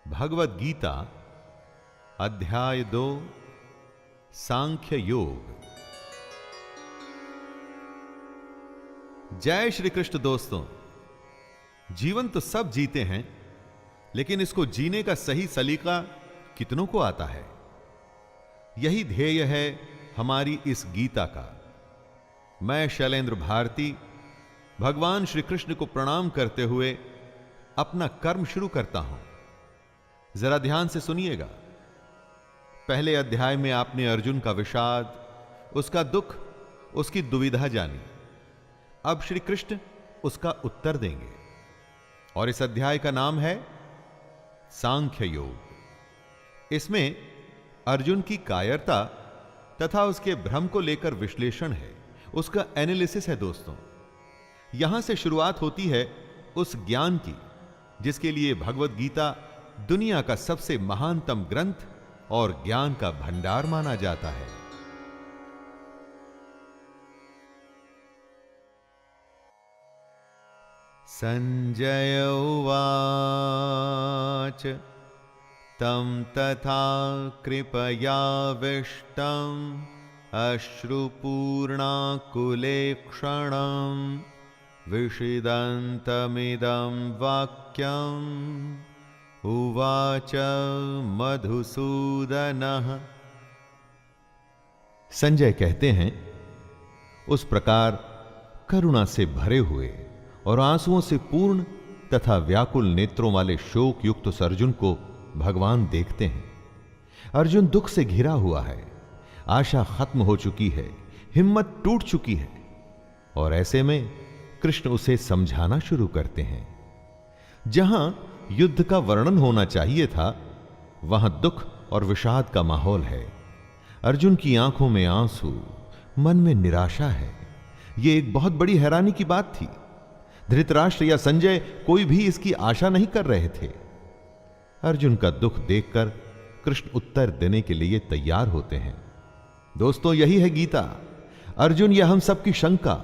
भगवद गीता अध्याय 2 सांख्य योग। जय श्री कृष्ण। दोस्तों, जीवन तो सब जीते हैं, लेकिन इसको जीने का सही सलीका कितनों को आता है? यही ध्येय है हमारी इस गीता का। मैं शैलेंद्र भारती भगवान श्री कृष्ण को प्रणाम करते हुए अपना कर्म शुरू करता हूं। जरा ध्यान से सुनिएगा। पहले अध्याय में आपने अर्जुन का विषाद, उसका दुख, उसकी दुविधा जानी। अब श्री कृष्ण उसका उत्तर देंगे और इस अध्याय का नाम है सांख्य योग। इसमें अर्जुन की कायरता तथा उसके भ्रम को लेकर विश्लेषण है, उसका एनालिसिस है। दोस्तों, यहां से शुरुआत होती है उस ज्ञान की जिसके लिए भगवद गीता दुनिया का सबसे महानतम ग्रंथ और ज्ञान का भंडार माना जाता है। संजय उवाच तं तथा कृपयाविष्टम् अश्रुपूर्णाकुलेक्षणम् विषिदन्तमिदं वाक्यम् उवाच मधुसूदनः। संजय कहते हैं, उस प्रकार करुणा से भरे हुए और आंसुओं से पूर्ण तथा व्याकुल नेत्रों वाले शोक युक्त उस अर्जुन को भगवान देखते हैं। अर्जुन दुख से घिरा हुआ है, आशा खत्म हो चुकी है, हिम्मत टूट चुकी है, और ऐसे में कृष्ण उसे समझाना शुरू करते हैं। जहां युद्ध का वर्णन होना चाहिए था, वहां दुख और विषाद का माहौल है। अर्जुन की आंखों में आंसू, मन में निराशा है। यह एक बहुत बड़ी हैरानी की बात थी। धृतराष्ट्र या संजय कोई भी इसकी आशा नहीं कर रहे थे। अर्जुन का दुख देखकर कृष्ण उत्तर देने के लिए तैयार होते हैं। दोस्तों, यही है गीता। अर्जुन या हम सबकी शंका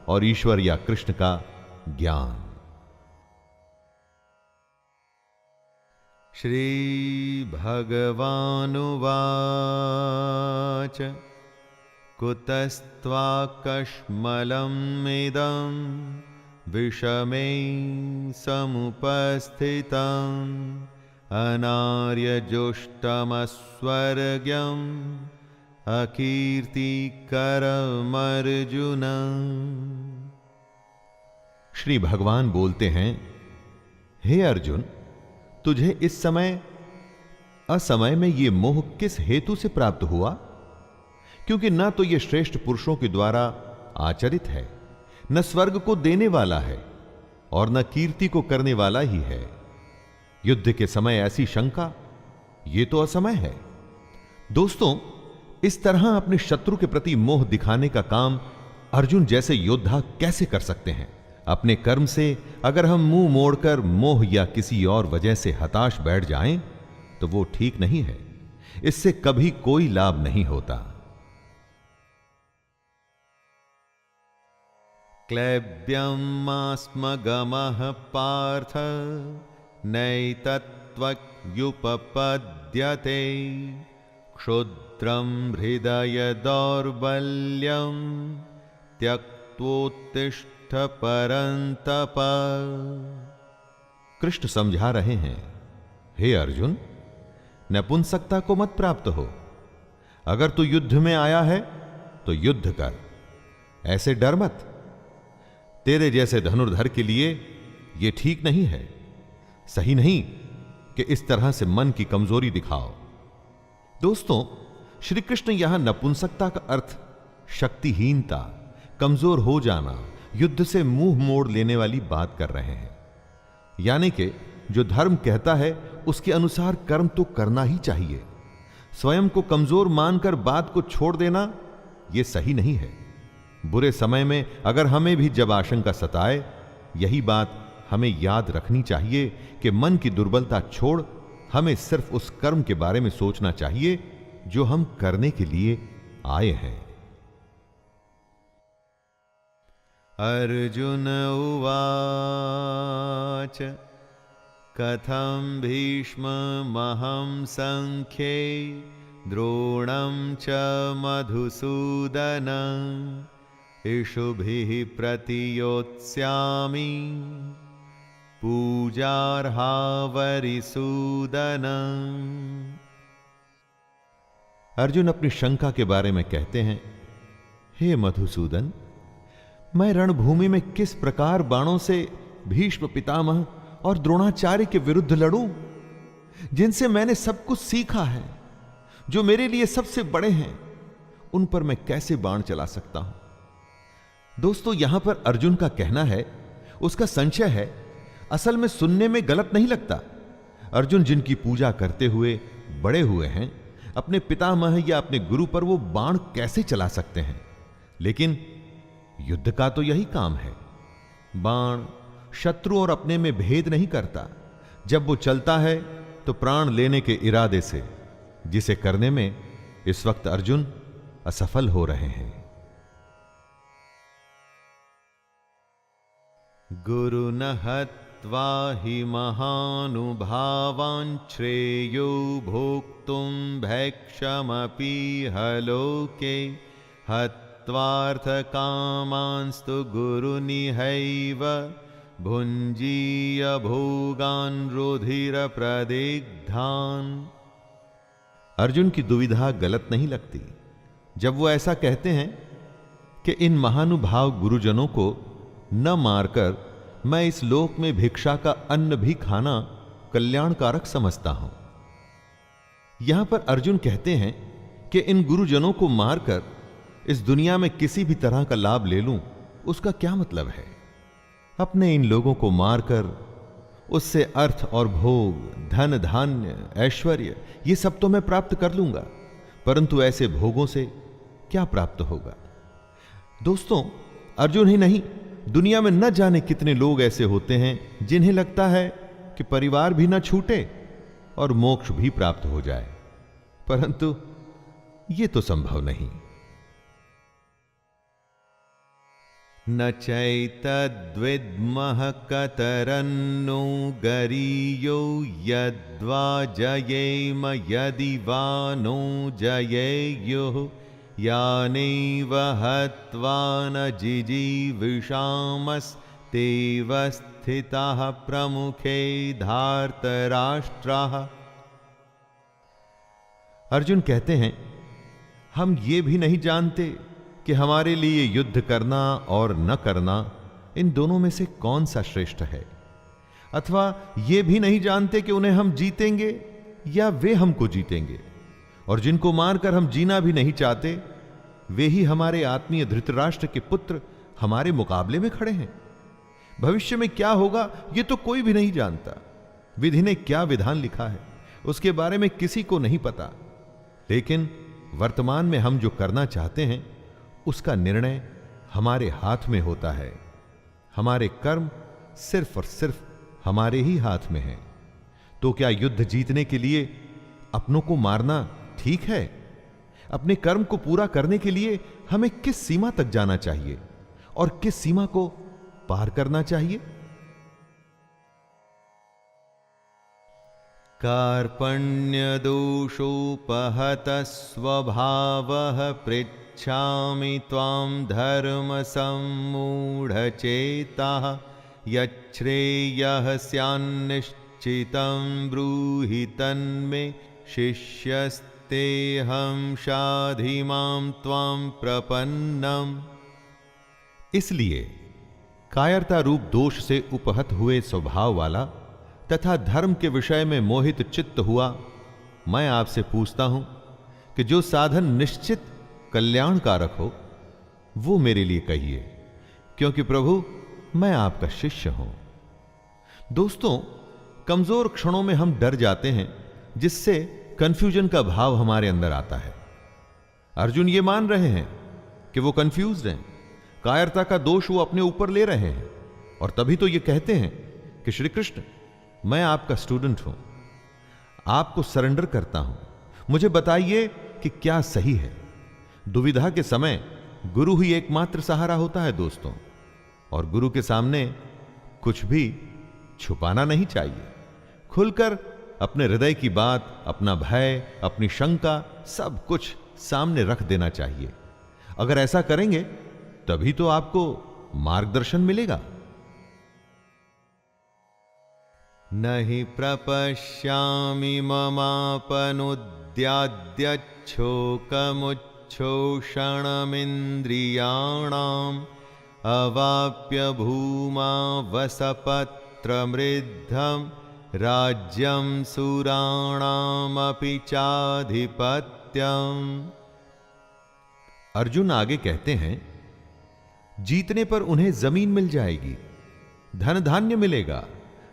और ईश्वर या कृष्ण का ज्ञान। श्री भगवानुवाच कुतस्त्वाकश्मलमिदं विषमे समुपस्थितम् अनार्यजुष्टमस्वर्ग्यम् अकीर्तिकरमर्जुन। श्री भगवान बोलते हैं, हे अर्जुन, तुझे इस समय असमय में यह मोह किस हेतु से प्राप्त हुआ? क्योंकि न तो यह श्रेष्ठ पुरुषों के द्वारा आचरित है, न स्वर्ग को देने वाला है, और न कीर्ति को करने वाला ही है। युद्ध के समय ऐसी शंका, यह तो असमय है। दोस्तों, इस तरह अपने शत्रु के प्रति मोह दिखाने का काम अर्जुन जैसे योद्धा कैसे कर सकते हैं? अपने कर्म से अगर हम मुंह मोड़कर मोह या किसी और वजह से हताश बैठ जाएं, तो वो ठीक नहीं है। इससे कभी कोई लाभ नहीं होता। क्लैब्यमास्मगमः पार्थ नैतत्त्वयुपपद्यते क्षुद्रं हृदय दौर्बल्यं त्यक्त्वोत्तिष्ठ परंतप। कृष्ण समझा रहे हैं, हे अर्जुन, नपुंसकता को मत प्राप्त हो। अगर तू युद्ध में आया है तो युद्ध कर, ऐसे डर मत। तेरे जैसे धनुर्धर के लिए यह ठीक नहीं है, सही नहीं कि इस तरह से मन की कमजोरी दिखाओ। दोस्तों, श्री कृष्ण यहां नपुंसकता का अर्थ शक्तिहीनता, कमजोर हो जाना, युद्ध से मुंह मोड़ लेने वाली बात कर रहे हैं। यानी कि जो धर्म कहता है उसके अनुसार कर्म तो करना ही चाहिए। स्वयं को कमजोर मानकर बात को छोड़ देना यह सही नहीं है। बुरे समय में अगर हमें भी जब आशंका सताए, यही बात हमें याद रखनी चाहिए कि मन की दुर्बलता छोड़ हमें सिर्फ उस कर्म के बारे में सोचना चाहिए जो हम करने के लिए आए हैं। अर्जुन उवाच कथं भीष्ममहं संख्ये द्रोणं च मधुसूदन इषुभिः प्रतियोत्स्यामि पूजार्हा वरिसूदन। अर्जुन अपनी शंका के बारे में कहते हैं, हे मधुसूदन, मैं रणभूमि में किस प्रकार बाणों से भीष्म पितामह और द्रोणाचार्य के विरुद्ध लड़ूं, जिनसे मैंने सब कुछ सीखा है, जो मेरे लिए सबसे बड़े हैं, उन पर मैं कैसे बाण चला सकता हूं। दोस्तों, यहां पर अर्जुन का कहना है, उसका संशय है, असल में सुनने में गलत नहीं लगता। अर्जुन जिनकी पूजा करते हुए बड़े हुए हैं, अपने पितामह या अपने गुरु पर वो बाण कैसे चला सकते हैं। लेकिन युद्ध का तो यही काम है। बाण शत्रु और अपने में भेद नहीं करता। जब वो चलता है तो प्राण लेने के इरादे से, जिसे करने में इस वक्त अर्जुन असफल हो रहे हैं। गुरु न हत्वा हि महानुभावान् श्रेयो भोक्तुं भैक्षमपि हलोके हत्वार्थकामांस्तु गुरुनिहैव भुञ्जीय भोगान् रुधिर प्रदिग्धान्। अर्जुन की दुविधा गलत नहीं लगती जब वो ऐसा कहते हैं कि इन महानुभाव गुरुजनों को न मारकर मैं इस लोक में भिक्षा का अन्न भी खाना कल्याणकारक समझता हूं। यहां पर अर्जुन कहते हैं कि इन गुरुजनों को मारकर इस दुनिया में किसी भी तरह का लाभ ले लूं, उसका क्या मतलब है। अपने इन लोगों को मारकर उससे अर्थ और भोग, धन धान्य, ऐश्वर्य, ये सब तो मैं प्राप्त कर लूंगा, परंतु ऐसे भोगों से क्या प्राप्त होगा। दोस्तों, अर्जुन ही नहीं, दुनिया में न जाने कितने लोग ऐसे होते हैं जिन्हें लगता है कि परिवार भी न छूटे और मोक्ष भी प्राप्त हो जाए, परंतु यह तो संभव नहीं। न चैतद्विद्मः कतरन्नो गरीयो यद्वा जयेम यदि वा नो जयेयुः यानेव हत्वा न जिजीविषामस्तेव स्थिताः प्रमुखे धार्तराष्ट्राः। अर्जुन कहते हैं, हम ये भी नहीं जानते कि हमारे लिए युद्ध करना और न करना, इन दोनों में से कौन सा श्रेष्ठ है, अथवा ये भी नहीं जानते कि उन्हें हम जीतेंगे या वे हमको जीतेंगे। और जिनको मारकर हम जीना भी नहीं चाहते, वे ही हमारे आत्मीय धृतराष्ट्र के पुत्र हमारे मुकाबले में खड़े हैं। भविष्य में क्या होगा ये तो कोई भी नहीं जानता। विधि ने क्या विधान लिखा है उसके बारे में किसी को नहीं पता, लेकिन वर्तमान में हम जो करना चाहते हैं उसका निर्णय हमारे हाथ में होता है। हमारे कर्म सिर्फ और सिर्फ हमारे ही हाथ में हैं। तो क्या युद्ध जीतने के लिए अपनों को मारना ठीक है? अपने कर्म को पूरा करने के लिए हमें किस सीमा तक जाना चाहिए और किस सीमा को पार करना चाहिए? कार्पण्य दोषोपहत स्वभावः पृच्छामि त्वां धर्म सम्मूढ़चेताः यच्छ्रेयः स्यान्निश्चितं ब्रूहि तन्मे शिष्यस्तेऽहं शाधि मां त्वां प्रपन्नम्। इसलिए कायरता रूप दोष से उपहत हुए स्वभाव वाला तथा धर्म के विषय में मोहित चित्त हुआ मैं आपसे पूछता हूं कि जो साधन निश्चित कल्याणकारक हो वो मेरे लिए कहिए, क्योंकि प्रभु मैं आपका शिष्य हूं। दोस्तों, कमजोर क्षणों में हम डर जाते हैं, जिससे कंफ्यूजन का भाव हमारे अंदर आता है। अर्जुन ये मान रहे हैं कि वो कंफ्यूज्ड हैं, कायरता का दोष वो अपने ऊपर ले रहे हैं, और तभी तो ये कहते हैं कि श्री कृष्ण मैं आपका स्टूडेंट हूं, आपको सरेंडर करता हूं, मुझे बताइए कि क्या सही है। दुविधा के समय गुरु ही एकमात्र सहारा होता है दोस्तों, और गुरु के सामने कुछ भी छुपाना नहीं चाहिए। खुलकर अपने हृदय की बात, अपना भय, अपनी शंका, सब कुछ सामने रख देना चाहिए। अगर ऐसा करेंगे तभी तो आपको मार्गदर्शन मिलेगा। नहि प्रपश्यामि ममापनुद्याद्यच्छोकमुच्छोषणमिन्द्रियाणाम् अवाप्य भूमा वसपत्रमृद्धं राज्यं सुराणामपि चाधिपत्यम्। अर्जुन आगे कहते हैं, जीतने पर उन्हें जमीन मिल जाएगी, धन धान्य मिलेगा,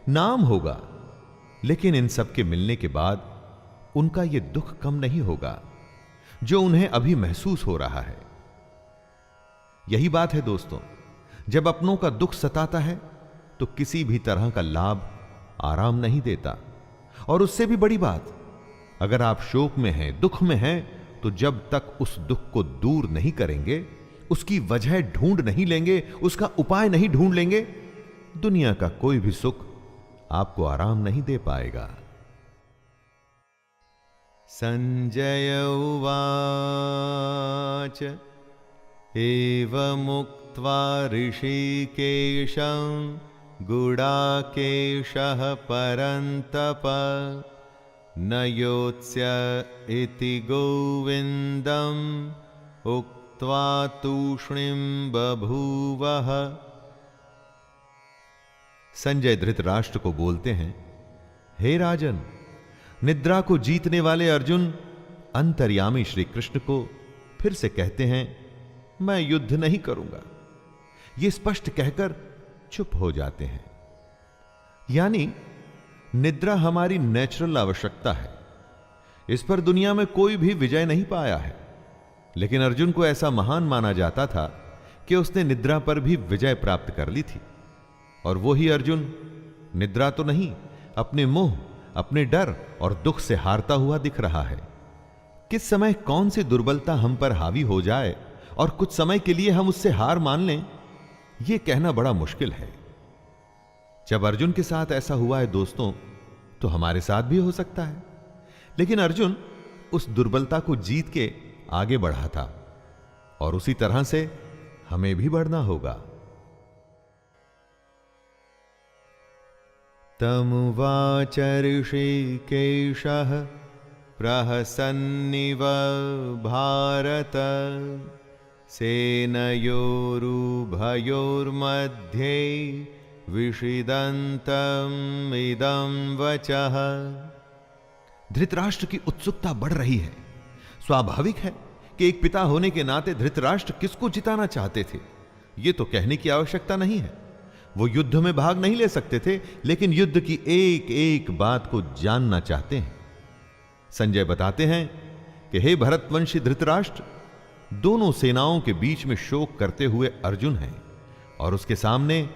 नाम होगा, लेकिन इन सब के मिलने के बाद उनका यह दुख कम नहीं होगा जो उन्हें अभी महसूस हो रहा है। यही बात है दोस्तों, जब अपनों का दुख सताता है तो किसी भी तरह का लाभ आराम नहीं देता। और उससे भी बड़ी बात, अगर आप शोक में हैं, दुख में हैं, तो जब तक उस दुख को दूर नहीं करेंगे, उसकी वजह ढूंढ नहीं लेंगे, उसका उपाय नहीं ढूंढ लेंगे, दुनिया का कोई भी सुख आपको आराम नहीं दे पाएगा। संजय उवाच एवमुक्त्वा ऋषिकेशं गुडाकेशः परन्तप न योत्स्य इति गोविन्दम् उक्त्वा तूष्णीं बभूवः। संजय धृतराष्ट्र को बोलते हैं, हे राजन, निद्रा को जीतने वाले अर्जुन अंतर्यामी श्री कृष्ण को फिर से कहते हैं, मैं युद्ध नहीं करूंगा। ये स्पष्ट कहकर चुप हो जाते हैं। यानी निद्रा हमारी नेचुरल आवश्यकता है, इस पर दुनिया में कोई भी विजय नहीं पाया है। लेकिन अर्जुन को ऐसा महान माना जाता था कि उसने निद्रा पर भी विजय प्राप्त कर ली थी। और वो ही अर्जुन निद्रा तो नहीं, अपने मोह, अपने डर और दुख से हारता हुआ दिख रहा है। किस समय कौन सी दुर्बलता हम पर हावी हो जाए और कुछ समय के लिए हम उससे हार मान लें, यह कहना बड़ा मुश्किल है। जब अर्जुन के साथ ऐसा हुआ है दोस्तों, तो हमारे साथ भी हो सकता है। लेकिन अर्जुन उस दुर्बलता को जीत के आगे बढ़ा था और उसी तरह से हमें भी बढ़ना होगा। तमुवाच ऋषिकेशः प्रहसन्निव भारत सेनयोरुभयोर्मध्ये विषिदन्तम् इदं वचः। धृतराष्ट्र की उत्सुकता बढ़ रही है। स्वाभाविक है कि एक पिता होने के नाते धृतराष्ट्र किसको जिताना चाहते थे, यह तो कहने की आवश्यकता नहीं है। वो युद्ध में भाग नहीं ले सकते थे, लेकिन युद्ध की एक एक बात को जानना चाहते हैं। संजय बताते हैं कि हे भरतवंशी धृतराष्ट्र, दोनों सेनाओं के बीच में शोक करते हुए अर्जुन हैं और उसके सामने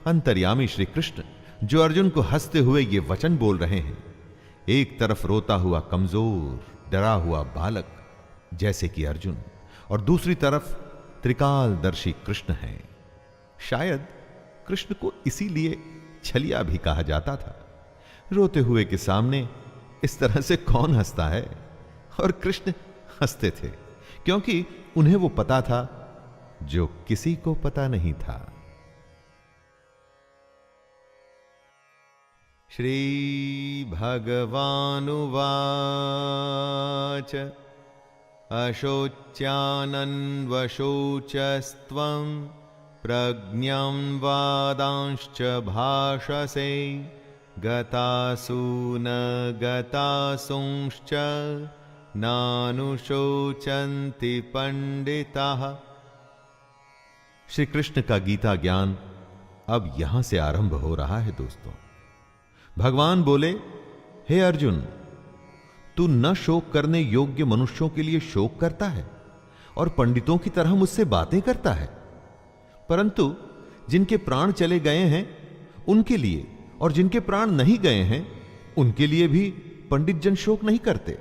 अंतर्यामी श्री कृष्ण, जो अर्जुन को हंसते हुए ये वचन बोल रहे हैं। एक तरफ रोता हुआ कमजोर डरा हुआ बालक जैसे कि अर्जुन, और दूसरी तरफ त्रिकालदर्शी कृष्ण है। शायद कृष्ण को इसीलिए छलिया भी कहा जाता था। रोते हुए के सामने इस तरह से कौन हंसता है? और कृष्ण हंसते थे क्योंकि उन्हें वो पता था जो किसी को पता नहीं था। श्री भगवानुवाच अशोच्यानन्वशोचस्त्वं प्रज्ञां वादांश्च भाषसे गतासु न गतासुंश्च नानुशोचन्ति पंडिताः। श्री कृष्ण का गीता ज्ञान अब यहां से आरंभ हो रहा है दोस्तों। भगवान बोले, हे अर्जुन, तू न शोक करने योग्य मनुष्यों के लिए शोक करता है और पंडितों की तरह मुझसे बातें करता है, परंतु जिनके प्राण चले गए हैं उनके लिए और जिनके प्राण नहीं गए हैं उनके लिए भी पंडित जन शोक नहीं करते।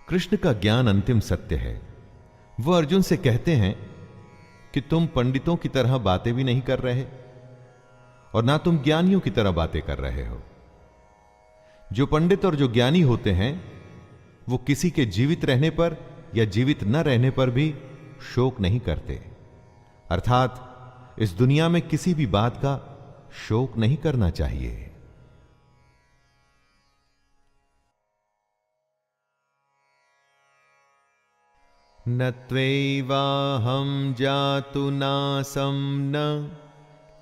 कृष्ण का ज्ञान अंतिम सत्य है। वह अर्जुन से कहते हैं कि तुम पंडितों की तरह बातें भी नहीं कर रहे और ना तुम ज्ञानियों की तरह बातें कर रहे हो। जो पंडित और जो ज्ञानी होते हैं वो किसी के जीवित रहने पर या जीवित न रहने पर भी शोक नहीं करते, अर्थात इस दुनिया में किसी भी बात का शोक नहीं करना चाहिए। न त्वैवाहं जातु नासं न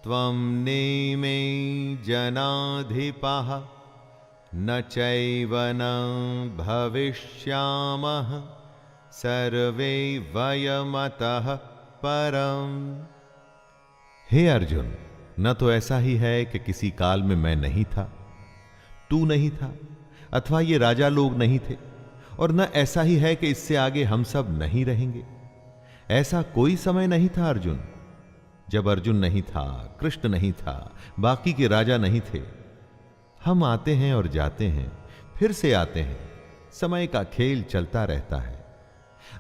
त्वं नेमे जनाधिपः न चैव न भविष्यामः सर्वे वयमतः परम। हे अर्जुन, न तो ऐसा ही है कि किसी काल में मैं नहीं था, तू नहीं था, अथवा ये राजा लोग नहीं थे, और न ऐसा ही है कि इससे आगे हम सब नहीं रहेंगे। ऐसा कोई समय नहीं था अर्जुन, जब अर्जुन नहीं था, कृष्ण नहीं था, बाकी के राजा नहीं थे। हम आते हैं और जाते हैं, फिर से आते हैं, समय का खेल चलता रहता है।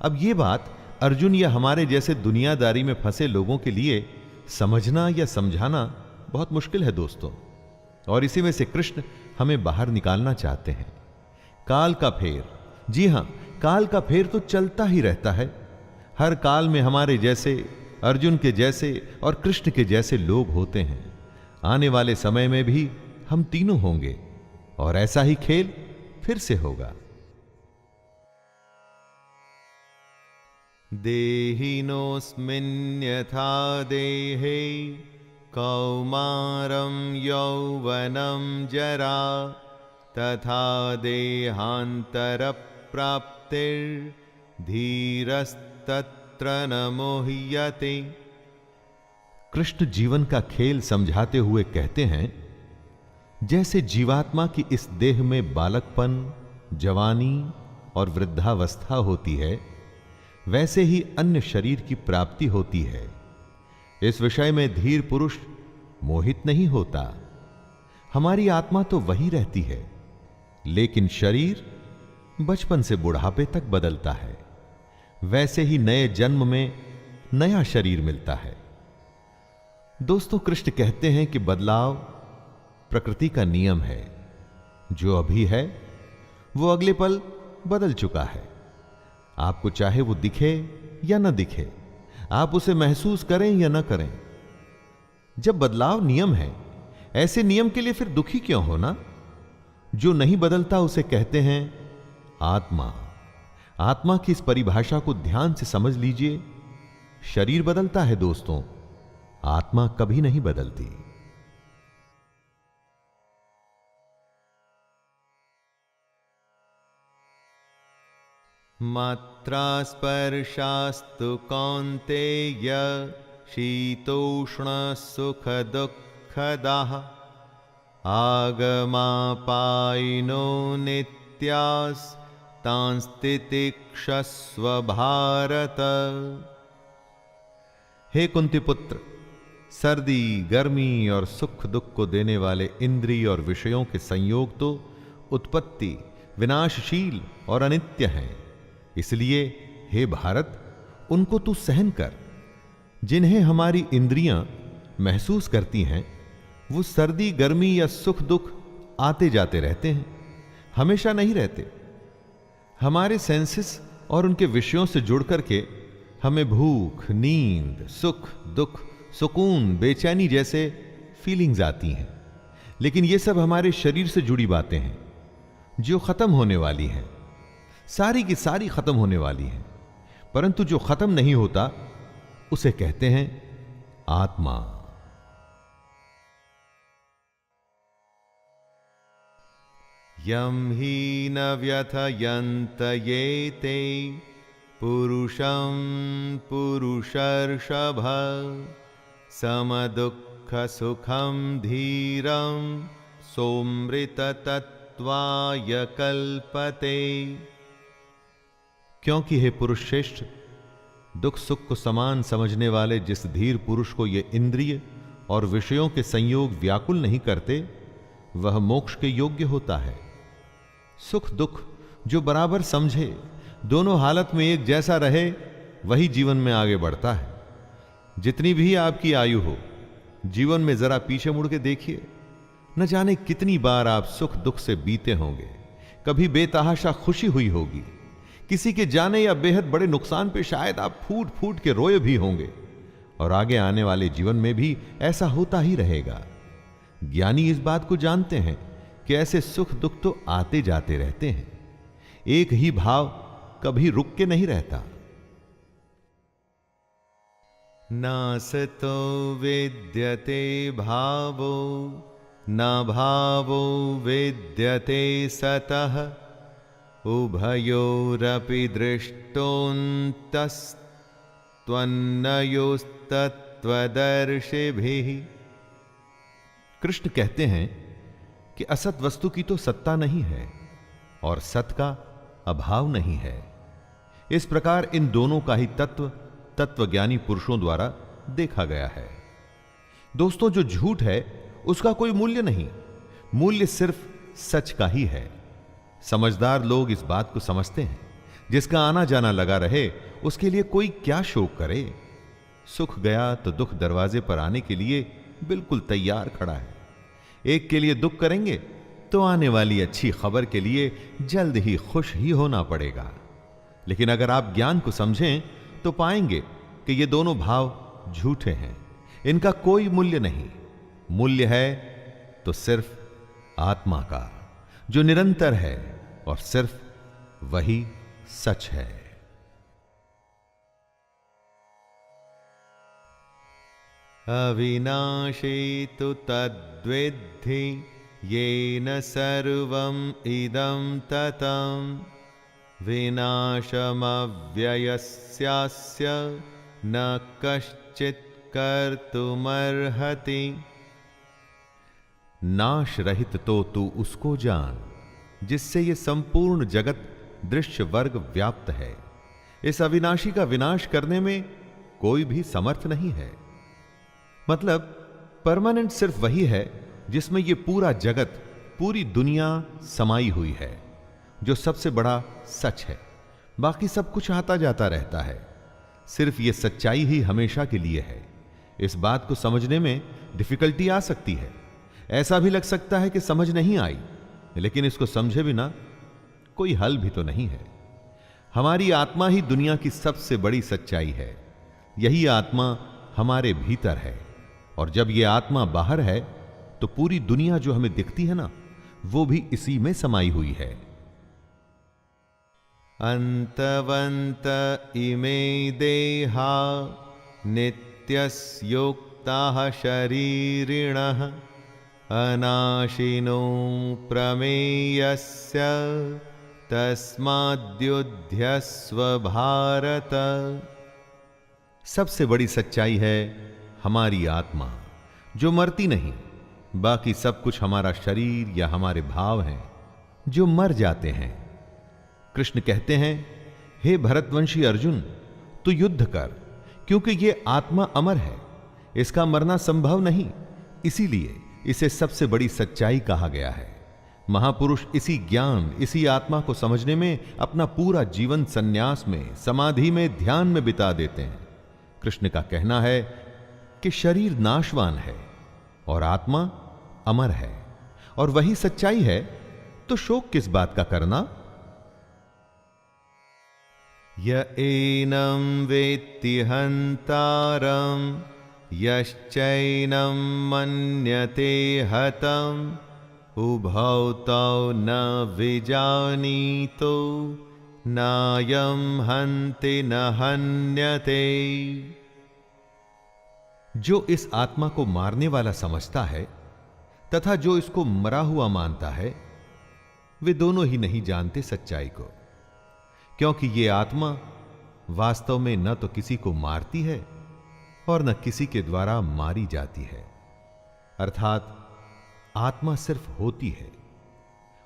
अब यह बात अर्जुन या हमारे जैसे दुनियादारी में फंसे लोगों के लिए समझना या समझाना बहुत मुश्किल है दोस्तों, और इसी में से कृष्ण हमें बाहर निकालना चाहते हैं। काल का फेर, जी हां, काल का फेर तो चलता ही रहता है। हर काल में हमारे जैसे, अर्जुन के जैसे और कृष्ण के जैसे लोग होते हैं। आने वाले समय में भी हम तीनों होंगे और ऐसा ही खेल फिर से होगा। देहिनोऽस्मिन् यथा देहे कौमारं यौवनं जरा तथा देहान्तरप्राप्तिर्धीरस्तत्र न मोह्यते। कृष्ण जीवन का खेल समझाते हुए कहते हैं, जैसे जीवात्मा की इस देह में बालकपन, जवानी और वृद्धावस्था होती है, वैसे ही अन्य शरीर की प्राप्ति होती है। इस विषय में धीर पुरुष मोहित नहीं होता। हमारी आत्मा तो वही रहती है, लेकिन शरीर बचपन से बुढ़ापे तक बदलता है। वैसे ही नए जन्म में नया शरीर मिलता है। दोस्तों, कृष्ण कहते हैं कि बदलाव प्रकृति का नियम है। जो अभी है वो अगले पल बदल चुका है। आपको चाहे वो दिखे या न दिखे, आप उसे महसूस करें या न करें। जब बदलाव नियम है, ऐसे नियम के लिए फिर दुखी क्यों होना? जो नहीं बदलता उसे कहते हैं आत्मा। आत्मा की इस परिभाषा को ध्यान से समझ लीजिए। शरीर बदलता है दोस्तों, आत्मा कभी नहीं बदलती। मात्रा स्पर्शास्तु कौन्तेय शीतोष्ण सुख दुःखदाः आगमापायिनो नित्यास्तांस्तितिक्षस्व भारत। हे कुंती पुत्र, सर्दी, गर्मी और सुख दुख को देने वाले इंद्रिय और विषयों के संयोग तो उत्पत्ति, विनाशशील और अनित्य हैं। इसलिए हे भारत, उनको तू सहन कर। जिन्हें हमारी इंद्रियां महसूस करती हैं, वो सर्दी, गर्मी या सुख दुख आते जाते रहते हैं, हमेशा नहीं रहते। हमारे सेंसेस और उनके विषयों से जुड़ करके हमें भूख, नींद, सुख, दुख, सुकून, बेचैनी जैसे फीलिंग्स आती हैं। लेकिन ये सब हमारे शरीर से जुड़ी बातें हैं जो खत्म होने वाली हैं। सारी की सारी खत्म होने वाली हैं, परंतु जो खत्म नहीं होता उसे कहते हैं आत्मा। यम ही न व्यथयन्त ये ते पुरुषं पुरुषर्षभ समदुःख सुखं धीरं सोमृततत्त्वाय कल्पते। क्योंकि हे पुरुष श्रेष्ठ, दुख सुख को समान समझने वाले जिस धीर पुरुष को ये इंद्रिय और विषयों के संयोग व्याकुल नहीं करते, वह मोक्ष के योग्य होता है। सुख दुख जो बराबर समझे, दोनों हालत में एक जैसा रहे, वही जीवन में आगे बढ़ता है। जितनी भी आपकी आयु हो, जीवन में जरा पीछे मुड़ के देखिए, न जाने कितनी बार आप सुख दुख से बीते होंगे, कभी बेतहाशा खुशी हुई होगी, किसी के जाने या बेहद बड़े नुकसान पे शायद आप फूट फूट के रोए भी होंगे, और आगे आने वाले जीवन में भी ऐसा होता ही रहेगा। ज्ञानी इस बात को जानते हैं कि ऐसे सुख दुख तो आते जाते रहते हैं, एक ही भाव कभी रुक के नहीं रहता। नासतो विद्यते भावो न भावो विद्यते सतः उभयोरपि दृष्टोऽन्तस्त्वन्नयोस्तत्त्वदर्शिभिः। कृष्ण कहते हैं कि असत वस्तु की तो सत्ता नहीं है और सत का अभाव नहीं है। इस प्रकार इन दोनों का ही तत्वज्ञानी पुरुषों द्वारा देखा गया है। दोस्तों, जो झूठ है उसका कोई मूल्य नहीं, मूल्य सिर्फ सच का ही है। समझदार लोग इस बात को समझते हैं, जिसका आना जाना लगा रहे उसके लिए कोई क्या शोक करे। सुख गया तो दुख दरवाजे पर आने के लिए बिल्कुल तैयार खड़ा है। एक के लिए दुख करेंगे तो आने वाली अच्छी खबर के लिए जल्द ही खुश ही होना पड़ेगा। लेकिन अगर आप ज्ञान को समझें तो पाएंगे कि ये दोनों भाव झूठे हैं, इनका कोई मूल्य नहीं। मूल्य है तो सिर्फ आत्मा का, जो निरंतर है, और सिर्फ वही सच है। अविनाशी तु तद्विद्धि येन सर्वं इदं ततं विनाशमव्ययस्यास्य न कश्चित् कर्तुमर्हति। नाश रहित तो तू उसको जान जिससे ये संपूर्ण जगत दृश्य वर्ग व्याप्त है। इस अविनाशी का विनाश करने में कोई भी समर्थ नहीं है। मतलब परमानेंट सिर्फ वही है जिसमें ये पूरा जगत, पूरी दुनिया समाई हुई है, जो सबसे बड़ा सच है। बाकी सब कुछ आता जाता रहता है, सिर्फ ये सच्चाई ही हमेशा के लिए है। इस बात को समझने में डिफिकल्टी आ सकती है, ऐसा भी लग सकता है कि समझ नहीं आई, लेकिन इसको समझे बिना कोई हल भी तो नहीं है। हमारी आत्मा ही दुनिया की सबसे बड़ी सच्चाई है। यही आत्मा हमारे भीतर है, और जब यह आत्मा बाहर है तो पूरी दुनिया जो हमें दिखती है ना, वो भी इसी में समाई हुई है। अंतवंत इमे देहा नित्यस्योक्ताः शरीरिणः अनाशिनो प्रमेयस्य तस्माद्युध्यस्व भारत। सबसे बड़ी सच्चाई है हमारी आत्मा, जो मरती नहीं। बाकी सब कुछ हमारा शरीर या हमारे भाव हैं जो मर जाते हैं। कृष्ण कहते हैं, हे भरतवंशी अर्जुन, तू युद्ध कर, क्योंकि ये आत्मा अमर है, इसका मरना संभव नहीं। इसीलिए इसे सबसे बड़ी सच्चाई कहा गया है। महापुरुष इसी ज्ञान, इसी आत्मा को समझने में अपना पूरा जीवन संन्यास में, समाधि में, ध्यान में बिता देते हैं। कृष्ण का कहना है कि शरीर नाशवान है और आत्मा अमर है, और वही सच्चाई है, तो शोक किस बात का करना। य एनं वेत्ति हन्तारं यश्चैनं मन्यते हतम् उभौ तौ न विजानीतो नायं हन्ति न हन्यते। जो इस आत्मा को मारने वाला समझता है तथा जो इसको मरा हुआ मानता है, वे दोनों ही नहीं जानते सच्चाई को, क्योंकि ये आत्मा वास्तव में न तो किसी को मारती है और न किसी के द्वारा मारी जाती है। अर्थात आत्मा सिर्फ होती है,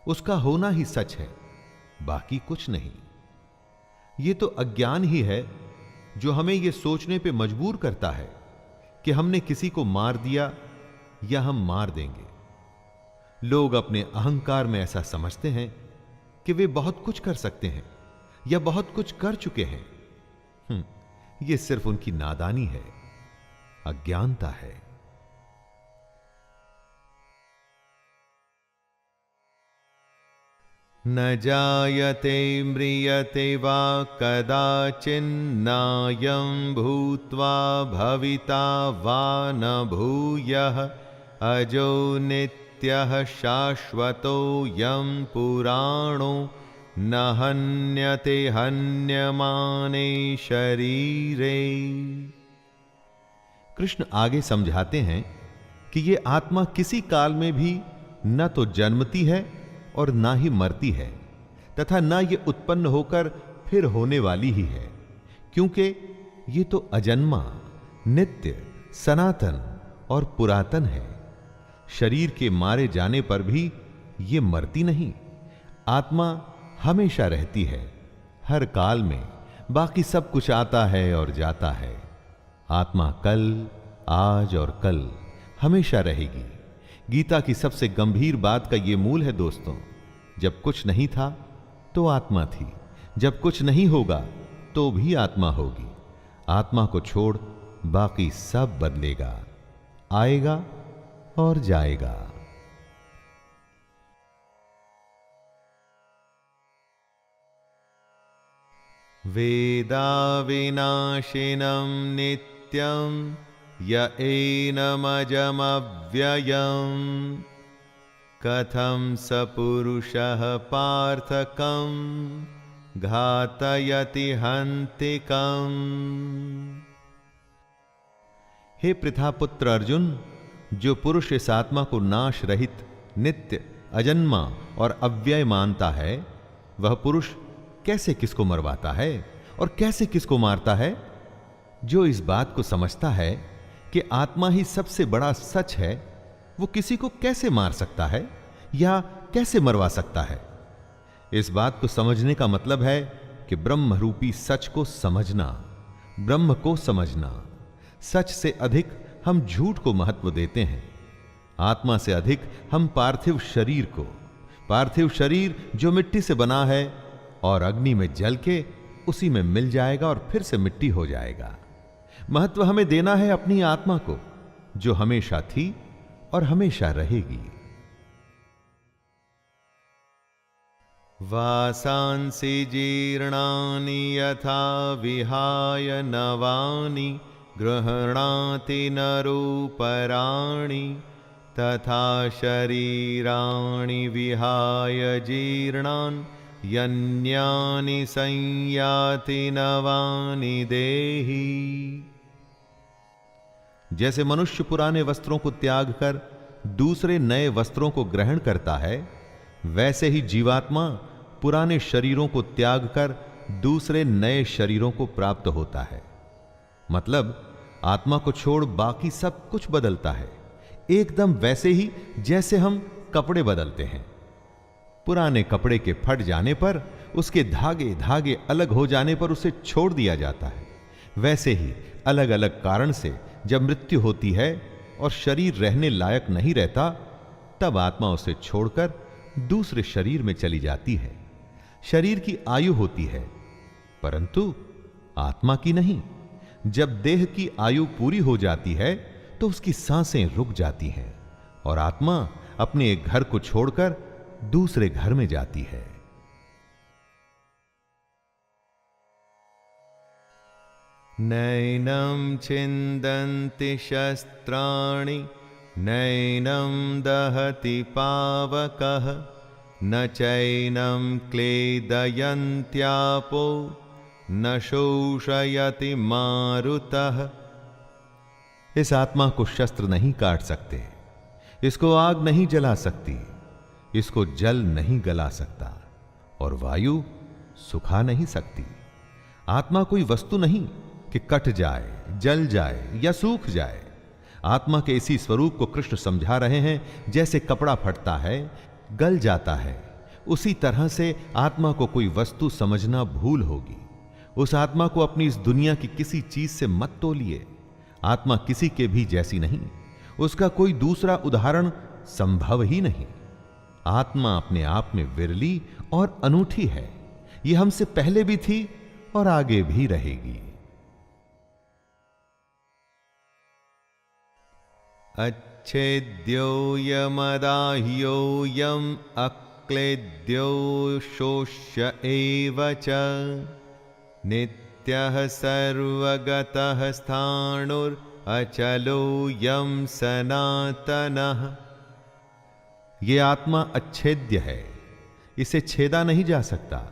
उसका होना ही सच है, बाकी कुछ नहीं। ये तो अज्ञान ही है जो हमें यह सोचने पे मजबूर करता है कि हमने किसी को मार दिया या हम मार देंगे। लोग अपने अहंकार में ऐसा समझते हैं कि वे बहुत कुछ कर सकते हैं या बहुत कुछ कर चुके हैं। यह सिर्फ उनकी नादानी है, अज्ञानता है। न जायते म्रियते वा कदाचिन्नायं भूत्वा भविता वा न भूयः अजो नित्यः शाश्वतोऽयं पुराणो न हन्यते हन्यमाने शरीरे। कृष्ण आगे समझाते हैं कि ये आत्मा किसी काल में भी न तो जन्मती है और ना ही मरती है, तथा न ये उत्पन्न होकर फिर होने वाली ही है, क्योंकि ये तो अजन्मा, नित्य, सनातन और पुरातन है। शरीर के मारे जाने पर भी ये मरती नहीं। आत्मा हमेशा रहती है, हर काल में। बाकी सब कुछ आता है और जाता है। आत्मा कल, आज और कल हमेशा रहेगी। गीता की सबसे गंभीर बात का यह मूल है दोस्तों, जब कुछ नहीं था तो आत्मा थी, जब कुछ नहीं होगा तो भी आत्मा होगी। आत्मा को छोड़ बाकी सब बदलेगा, आएगा और जाएगा। वेदा विनाशिनं नित्यं य एनमजमव्ययम् कथं स पुरुषः पार्थकं घातयति हन्तिकम्। हे पृथापुत्र अर्जुन, जो पुरुष इस आत्मा को नाश रहित, नित्य, अजन्मा और अव्यय मानता है, वह पुरुष कैसे किसको मरवाता है और कैसे किसको मारता है? जो इस बात को समझता है कि आत्मा ही सबसे बड़ा सच है, वो किसी को कैसे मार सकता है या कैसे मरवा सकता है? इस बात को समझने का मतलब है कि ब्रह्म रूपी सच को समझना, ब्रह्म को समझना। सच से अधिक हम झूठ को महत्व देते हैं, आत्मा से अधिक हम पार्थिव शरीर को। पार्थिव शरीर जो मिट्टी से बना है और अग्नि में जल के उसी में मिल जाएगा और फिर से मिट्टी हो जाएगा। महत्व हमें देना है अपनी आत्मा को, जो हमेशा थी और हमेशा रहेगी। वासांसि जीर्णानि यथा विहाय नवानि गृह्णाति नरोपराणि तथा शरीराणि विहाय जीर्णान् यन्यानि संयाति नवानि देहि। जैसे मनुष्य पुराने वस्त्रों को त्याग कर दूसरे नए वस्त्रों को ग्रहण करता है, वैसे ही जीवात्मा पुराने शरीरों को त्याग कर दूसरे नए शरीरों को प्राप्त होता है। मतलब आत्मा को छोड़ बाकी सब कुछ बदलता है, एकदम वैसे ही जैसे हम कपड़े बदलते हैं। पुराने कपड़े के फट जाने पर, उसके धागे धागे अलग हो जाने पर उसे छोड़ दिया जाता है। वैसे ही अलग अलग कारण से जब मृत्यु होती है और शरीर रहने लायक नहीं रहता, तब आत्मा उसे छोड़कर दूसरे शरीर में चली जाती है। शरीर की आयु होती है, परंतु आत्मा की नहीं। जब देह की आयु पूरी हो जाती है तो उसकी सांसें रुक जाती हैं और आत्मा अपने एक घर को छोड़कर दूसरे घर में जाती है। नैनं छिन्दन्ति शस्त्राणि नैनं दहति पावकः न चैनं क्लेदयन्त्यापो न शोषयति मारुतः। इस आत्मा को शस्त्र नहीं काट सकते, इसको आग नहीं जला सकती, इसको जल नहीं गला सकता और वायु सुखा नहीं सकती। आत्मा कोई वस्तु नहीं कि कट जाए, जल जाए या सूख जाए। आत्मा के इसी स्वरूप को कृष्ण समझा रहे हैं। जैसे कपड़ा फटता है, गल जाता है, उसी तरह से आत्मा को कोई वस्तु समझना भूल होगी। उस आत्मा को अपनी इस दुनिया की किसी चीज से मत तोलिए। आत्मा किसी के भी जैसी नहीं, उसका कोई दूसरा उदाहरण संभव ही नहीं। आत्मा अपने आप में विरली और अनूठी है। यह हमसे पहले भी थी और आगे भी रहेगी। अच्छेद्योयमदाह्योयम अक्षरोऽयमोक्तः अक्लेद्यो शोष्य एव च नित्यः सर्वगतः स्थाणुर् अचलो यम सनातनः। ये आत्मा अच्छेद्य है, इसे छेदा नहीं जा सकता।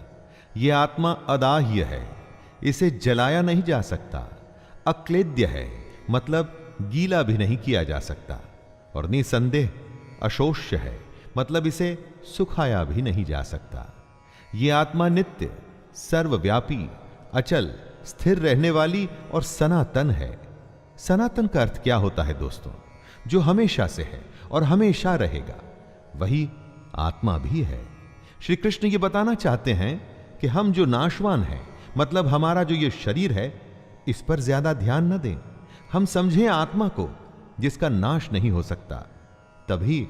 ये आत्मा अदाह्य है, इसे जलाया नहीं जा सकता। अक्लेद्य है मतलब गीला भी नहीं किया जा सकता। और निसंदेह अशोष्य है मतलब इसे सुखाया भी नहीं जा सकता। ये आत्मा नित्य, सर्वव्यापी, अचल, स्थिर रहने वाली और सनातन है। सनातन का अर्थ क्या होता है दोस्तों? जो हमेशा से है और हमेशा रहेगा, वही आत्मा भी है। श्री कृष्ण ये बताना चाहते हैं कि हम जो नाशवान हैं, मतलब हमारा जो ये शरीर है, इस पर ज्यादा ध्यान न दें। हम समझें आत्मा को जिसका नाश नहीं हो सकता, तभी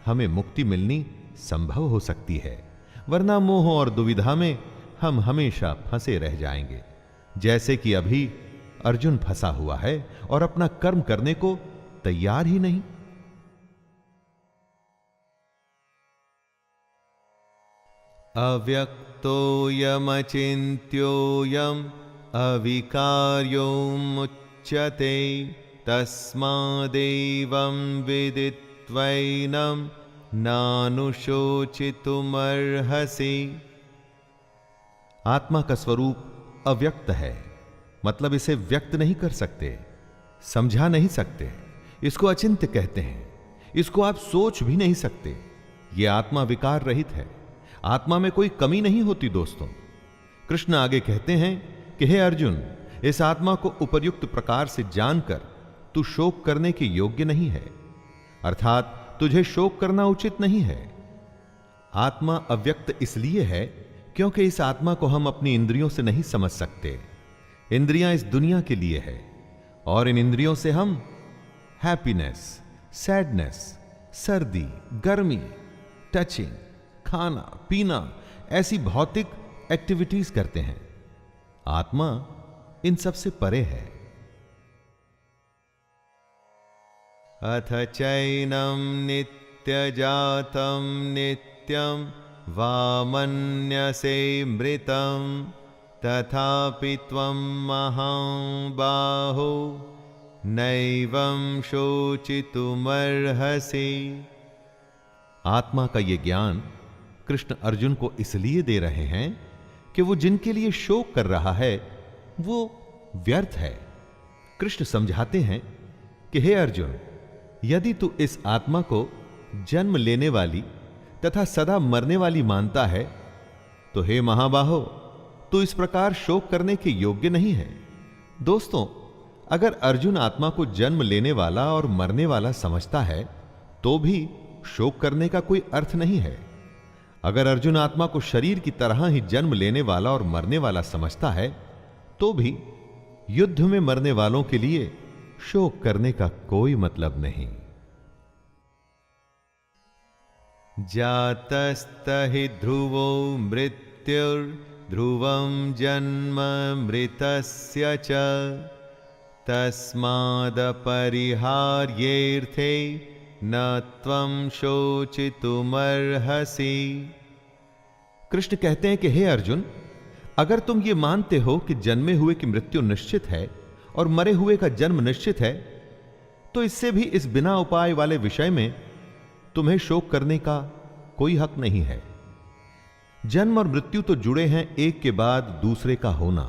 हमें मुक्ति मिलनी संभव हो सकती है। वरना मोह और दुविधा में हम हमेशा फंसे रह जाएंगे, जैसे कि अभी अर्जुन फंसा हुआ है और अपना कर्म करने को तैयार ही नहीं। अव्यक्तोऽयमचिन्त्योऽयम् अविकार्योमुच्यते तस्मादेवं विदित्वैनं नानुशोचितुमर्हसि। आत्मा का स्वरूप अव्यक्त है, मतलब इसे व्यक्त नहीं कर सकते, समझा नहीं सकते। इसको अचिंत्य कहते हैं, इसको आप सोच भी नहीं सकते। यह आत्मा विकार रहित है, आत्मा में कोई कमी नहीं होती दोस्तों। कृष्ण आगे कहते हैं कि हे अर्जुन, इस आत्मा को उपर्युक्त प्रकार से जानकर तू शोक करने के योग्य नहीं है, अर्थात तुझे शोक करना उचित नहीं है। आत्मा अव्यक्त इसलिए है क्योंकि इस आत्मा को हम अपनी इंद्रियों से नहीं समझ सकते। इंद्रियां इस दुनिया के लिए है और इन इंद्रियों से हम हैप्पीनेस, सैडनेस, सर्दी, गर्मी, टचिंग, खाना पीना, ऐसी भौतिक एक्टिविटीज करते हैं। आत्मा इन सब से परे है। अथ चैनं नित्यजातं नित्यं वा मन्यसे मृतं तथापि त्वं महाबाहो नैवं शोचितुमर्हसि। आत्मा का ये ज्ञान कृष्ण अर्जुन को इसलिए दे रहे हैं कि वो जिनके लिए शोक कर रहा है वो व्यर्थ है। कृष्ण समझाते हैं कि हे अर्जुन, यदि तू इस आत्मा को जन्म लेने वाली तथा सदा मरने वाली मानता है, तो हे महाबाहो, तू इस प्रकार शोक करने के योग्य नहीं है। दोस्तों, अगर अर्जुन आत्मा को जन्म लेने वाला और मरने वाला समझता है, तो भी शोक करने का कोई अर्थ नहीं है। अगर अर्जुन आत्मा को शरीर की तरह ही जन्म लेने वाला और मरने वाला समझता है, तो भी युद्ध में मरने वालों के लिए शोक करने का कोई मतलब नहीं। जातस्तहि ध्रुवो मृत्युर्ध्रुवं जन्म मृतस्य च तस्मादपरिहार्येऽर्थे न त्वं शोचितुमर्हसि। कृष्ण कहते हैं कि हे अर्जुन, अगर तुम ये मानते हो कि जन्मे हुए की मृत्यु निश्चित है और मरे हुए का जन्म निश्चित है, तो इससे भी इस बिना उपाय वाले विषय में तुम्हें शोक करने का कोई हक नहीं है। जन्म और मृत्यु तो जुड़े हैं एक के बाद दूसरे का होना,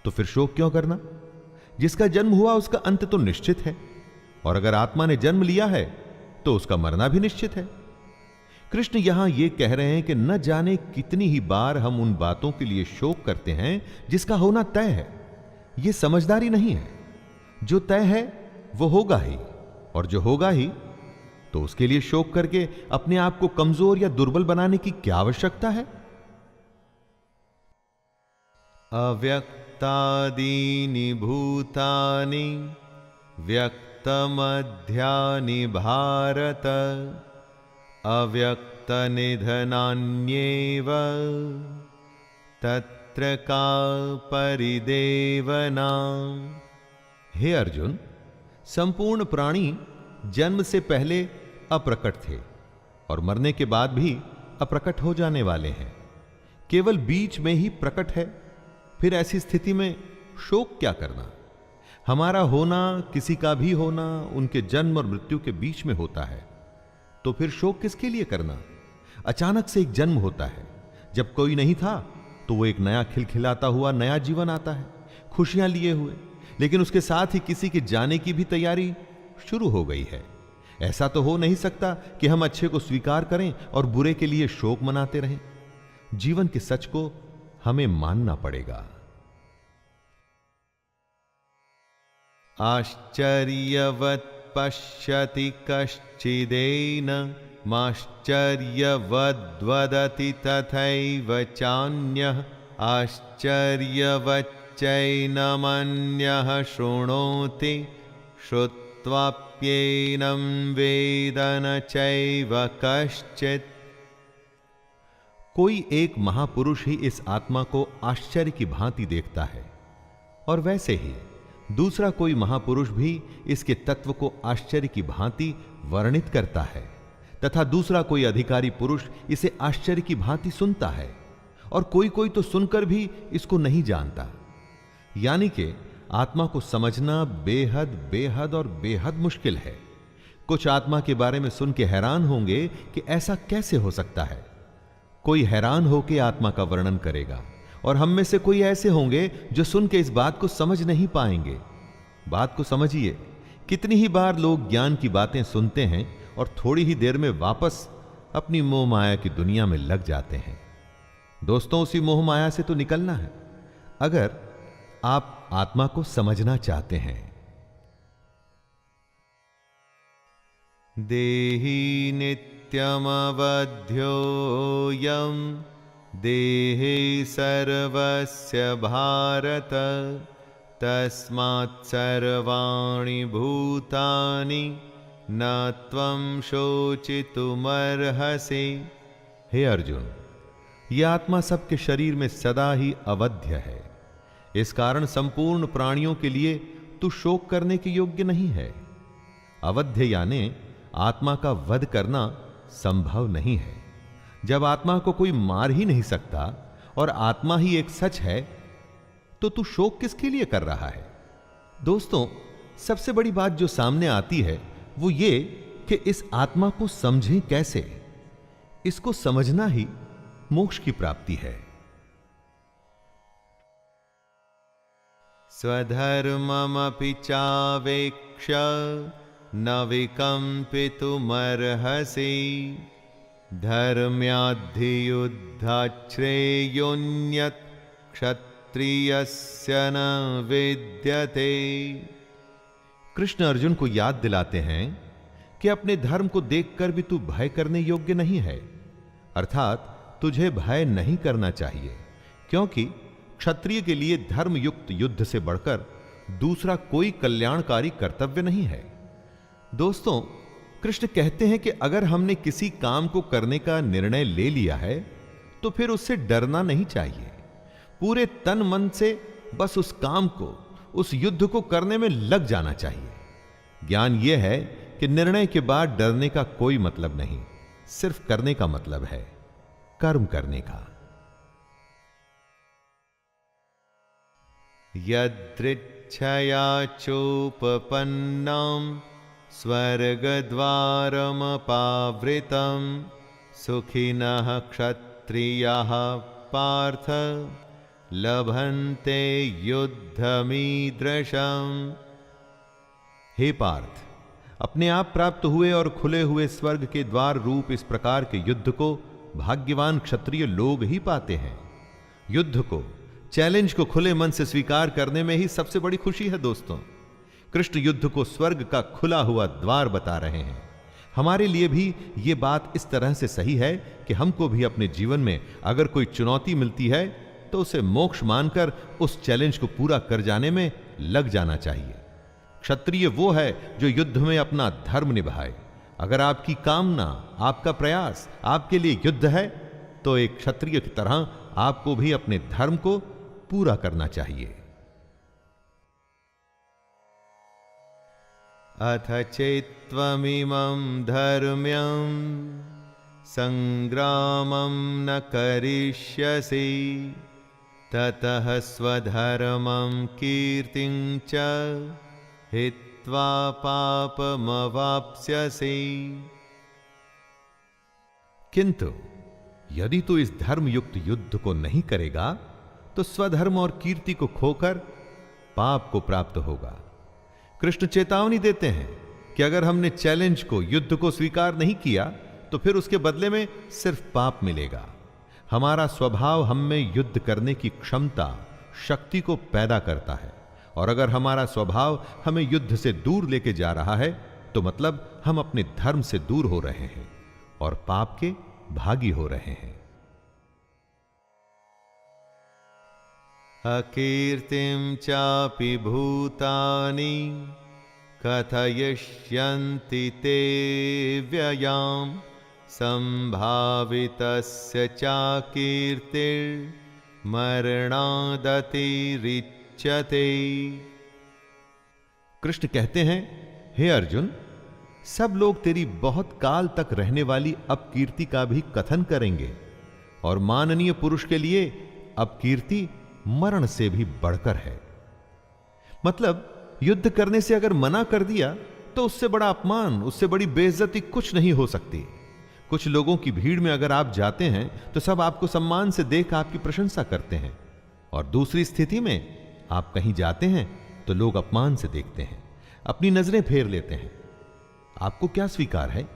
तो फिर शोक क्यों करना? जिसका जन्म हुआ उसका अंत तो निश्चित है, और अगर आत्मा ने जन्म लिया है तो उसका मरना भी निश्चित है। कृष्ण यहां यह कह रहे हैं कि न जाने कितनी ही बार हम उन बातों के लिए शोक करते हैं जिसका होना तय है। यह समझदारी नहीं है। जो तय है वो होगा ही, और जो होगा ही, तो उसके लिए शोक करके अपने आप को कमजोर या दुर्बल बनाने की क्या आवश्यकता है? अव्यक्तादीनि भूतानि व्यक्तमध्यानि भारत अव्यक्तनिधनान्येव तत्र का परिदेवना। हे अर्जुन, संपूर्ण प्राणी जन्म से पहले अप्रकट थे और मरने के बाद भी अप्रकट हो जाने वाले हैं, केवल बीच में ही प्रकट है। फिर ऐसी स्थिति में शोक क्या करना? हमारा होना, किसी का भी होना, उनके जन्म और मृत्यु के बीच में होता है, तो फिर शोक किसके लिए करना? अचानक से एक जन्म होता है, जब कोई नहीं था तो वो एक नया खिलखिलाता हुआ नया जीवन आता है, खुशियां लिए हुए, लेकिन उसके साथ ही किसी के जाने की भी तैयारी शुरू हो गई है। ऐसा तो हो नहीं सकता कि हम अच्छे को स्वीकार करें और बुरे के लिए शोक मनाते रहें। जीवन के सच को हमें मानना पड़ेगा। आश्चर्यवत् पश्यति कश्चिदेन माश्चर्यवद्वदति तथैव चान्यः आश्चर्यवच्चैनमन्यः शृणोति श्रुत्वाप्येनं वेद न चैव कश्चित्। कोई एक महापुरुष ही इस आत्मा को आश्चर्य की भांति देखता है, और वैसे ही दूसरा कोई महापुरुष भी इसके तत्व को आश्चर्य की भांति वर्णित करता है, तथा दूसरा कोई अधिकारी पुरुष इसे आश्चर्य की भांति सुनता है, और कोई कोई तो सुनकर भी इसको नहीं जानता। यानी कि आत्मा को समझना बेहद बेहद और बेहद मुश्किल है। कुछ आत्मा के बारे में सुन के हैरान होंगे कि ऐसा कैसे हो सकता है। कोई हैरान होकर आत्मा का वर्णन करेगा, और हम में से कोई ऐसे होंगे जो सुन के इस बात को समझ नहीं पाएंगे। बात को समझिए, कितनी ही बार लोग ज्ञान की बातें सुनते हैं और थोड़ी ही देर में वापस अपनी मोह माया की दुनिया में लग जाते हैं। दोस्तों, उसी मोह माया से तो निकलना है, अगर आप आत्मा को समझना चाहते हैं। देहि नित्यमवध्योऽयं देहे सर्वस्य भारत तस्मात् सर्वाणि भूतानि न त्वं शोचितुमर्हसि। हे अर्जुन, यह आत्मा सबके शरीर में सदा ही अवध्य है। इस कारण संपूर्ण प्राणियों के लिए तू शोक करने के योग्य नहीं है। अवध्य यानी आत्मा का वध करना संभव नहीं है। जब आत्मा को कोई मार ही नहीं सकता और आत्मा ही एक सच है, तो तू शोक किसके लिए कर रहा है? दोस्तों, सबसे बड़ी बात जो सामने आती है वो ये कि इस आत्मा को समझें कैसे। इसको समझना ही मोक्ष की प्राप्ति है। स्वधर्ममपि चावेक्ष्य न विकम्पितुमर्हसि धर्म्याद्धियुद्धाच्छ्रेयोऽन्यत् क्षत्रियस्य न विद्यते। कृष्ण अर्जुन को याद दिलाते हैं कि अपने धर्म को देखकर भी तू भय करने योग्य नहीं है, अर्थात तुझे भय नहीं करना चाहिए, क्योंकि क्षत्रिय के लिए धर्मयुक्त युद्ध से बढ़कर दूसरा कोई कल्याणकारी कर्तव्य नहीं है। दोस्तों, कृष्ण कहते हैं कि अगर हमने किसी काम को करने का निर्णय ले लिया है तो फिर उससे डरना नहीं चाहिए। पूरे तन मन से बस उस काम को, उस युद्ध को करने में लग जाना चाहिए। ज्ञान यह है कि निर्णय के बाद डरने का कोई मतलब नहीं, सिर्फ करने का मतलब है, कर्म करने का। यदृच्छया चोपपन्नं स्वर्गद्वारमपावृतं सुखिनः क्षत्रियाः पार्थ लभन्ते युद्धमीदृशम्। हे पार्थ, अपने आप प्राप्त हुए और खुले हुए स्वर्ग के द्वार रूप इस प्रकार के युद्ध को भाग्यवान क्षत्रिय लोग ही पाते हैं। युद्ध को, चैलेंज को खुले मन से स्वीकार करने में ही सबसे बड़ी खुशी है। दोस्तों, कृष्ण युद्ध को स्वर्ग का खुला हुआ द्वार बता रहे हैं। हमारे लिए भी यह बात इस तरह से सही है कि हमको भी अपने जीवन में अगर कोई चुनौती मिलती है तो उसे मोक्ष मानकर उस चैलेंज को पूरा कर जाने में लग जाना चाहिए। क्षत्रिय वो है जो युद्ध में अपना धर्म निभाए। अगर आपकी कामना, आपका प्रयास आपके लिए युद्ध है तो एक क्षत्रिय की तरह आपको भी अपने धर्म को पूरा करना चाहिए। अथ चेत्त्वमिमं धर्म्यं संग्रामं न करिष्यसि ततः स्वधर्मं कीर्तिं च हित्वा पापमवाप्स्यसि। किंतु यदि तू इस धर्म युक्त युद्ध को नहीं करेगा तो स्वधर्म और कीर्ति को खोकर पाप को प्राप्त होगा। कृष्ण चेतावनी देते हैं कि अगर हमने चैलेंज को, युद्ध को स्वीकार नहीं किया तो फिर उसके बदले में सिर्फ पाप मिलेगा। हमारा स्वभाव हम में युद्ध करने की क्षमता, शक्ति को पैदा करता है, और अगर हमारा स्वभाव हमें युद्ध से दूर लेके जा रहा है तो मतलब हम अपने धर्म से दूर हो रहे हैं और पाप के भागी हो रहे हैं। अकीर्तिं चापि भूतानि कथयिष्यन्ति ते व्ययां संभावितस्य चाकीर्तिर्मरणादतिरिच्यते। कृष्ण कहते हैं, हे अर्जुन, सब लोग तेरी बहुत काल तक रहने वाली अपकीर्ति का भी कथन करेंगे, और माननीय पुरुष के लिए अपकीर्ति मरण से भी बढ़कर है। मतलब युद्ध करने से अगर मना कर दिया तो उससे बड़ा अपमान, उससे बड़ी बेइज्जती कुछ नहीं हो सकती। कुछ लोगों की भीड़ में अगर आप जाते हैं तो सब आपको सम्मान से देख आपकी प्रशंसा करते हैं, और दूसरी स्थिति में आप कहीं जाते हैं तो लोग अपमान से देखते हैं, अपनी नजरें फेर लेते हैं। आपको क्या स्वीकार है,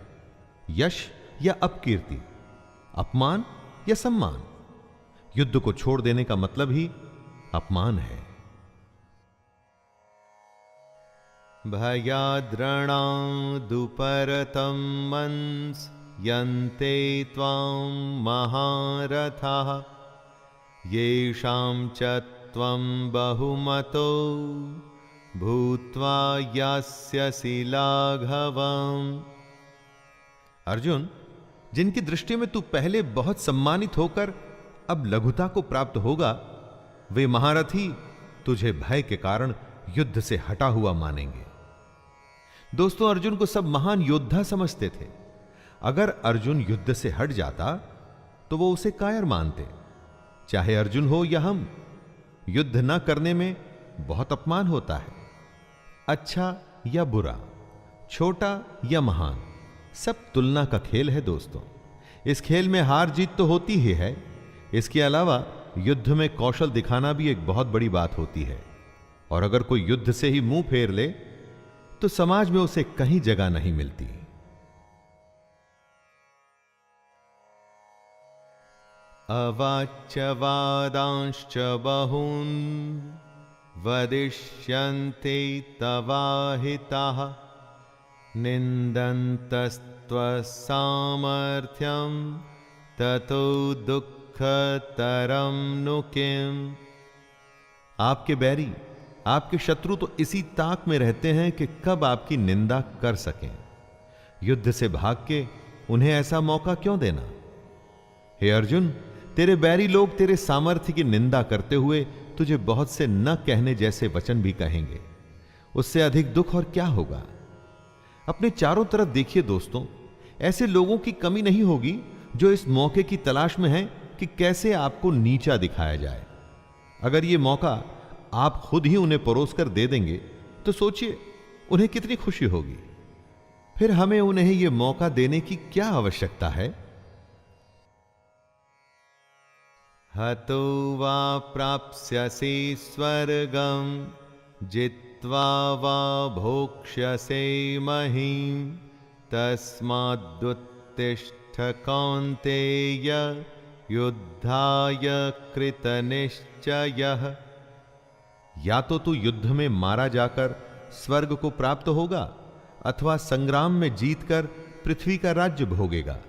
यश या अपकीर्ति, अपमान या सम्मान? युद्ध को छोड़ देने का मतलब ही अपमान है। भयाद्रणादुपरतं मंस यन्ते त्वां महारथाः येषां च त्वं बहुमतो भूत्वा यास्यसि लाघवम्। अर्जुन, जिनकी दृष्टि में तू पहले बहुत सम्मानित होकर अब लघुता को प्राप्त होगा, वे महारथी तुझे भय के कारण युद्ध से हटा हुआ मानेंगे। दोस्तों, अर्जुन को सब महान योद्धा समझते थे। अगर अर्जुन युद्ध से हट जाता तो वो उसे कायर मानते। चाहे अर्जुन हो या हम, युद्ध न करने में बहुत अपमान होता है। अच्छा या बुरा, छोटा या महान, सब तुलना का खेल है दोस्तों। इस खेल में हार जीत तो होती ही है, इसके अलावा युद्ध में कौशल दिखाना भी एक बहुत बड़ी बात होती है। और अगर कोई युद्ध से ही मुंह फेर ले तो समाज में उसे कहीं जगह नहीं मिलती। अवाच्यवादांश्च बहून् वदिष्यन्ते तवाहिताः निन्दन्तस्त्वसामर्थ्यं ततो दुःखतरं नु किम्। आपके बैरी, आपके शत्रु तो इसी ताक में रहते हैं कि कब आपकी निंदा कर सकें। युद्ध से भाग के उन्हें ऐसा मौका क्यों देना? हे अर्जुन, तेरे बैरी लोग तेरे सामर्थ्य की निंदा करते हुए तुझे बहुत से न कहने जैसे वचन भी कहेंगे। उससे अधिक दुख और क्या होगा? अपने चारों तरफ देखिए दोस्तों, ऐसे लोगों की कमी नहीं होगी जो इस मौके की तलाश में हैं कि कैसे आपको नीचा दिखाया जाए। अगर ये मौका आप खुद ही उन्हें परोस कर दे देंगे तो सोचिए उन्हें कितनी खुशी होगी। फिर हमें उन्हें यह मौका देने की क्या आवश्यकता है? हतो वा प्राप्स्यसि स्वर्गं जित्वा वा भोक्ष्यसे महीम् तस्मादुत्तिष्ठ कौन्तेय युद्धाय कृतनिश्चयः। या तो तू युद्ध में मारा जाकर स्वर्ग को प्राप्त होगा अथवा संग्राम में जीतकर पृथ्वी का राज्य भोगेगा।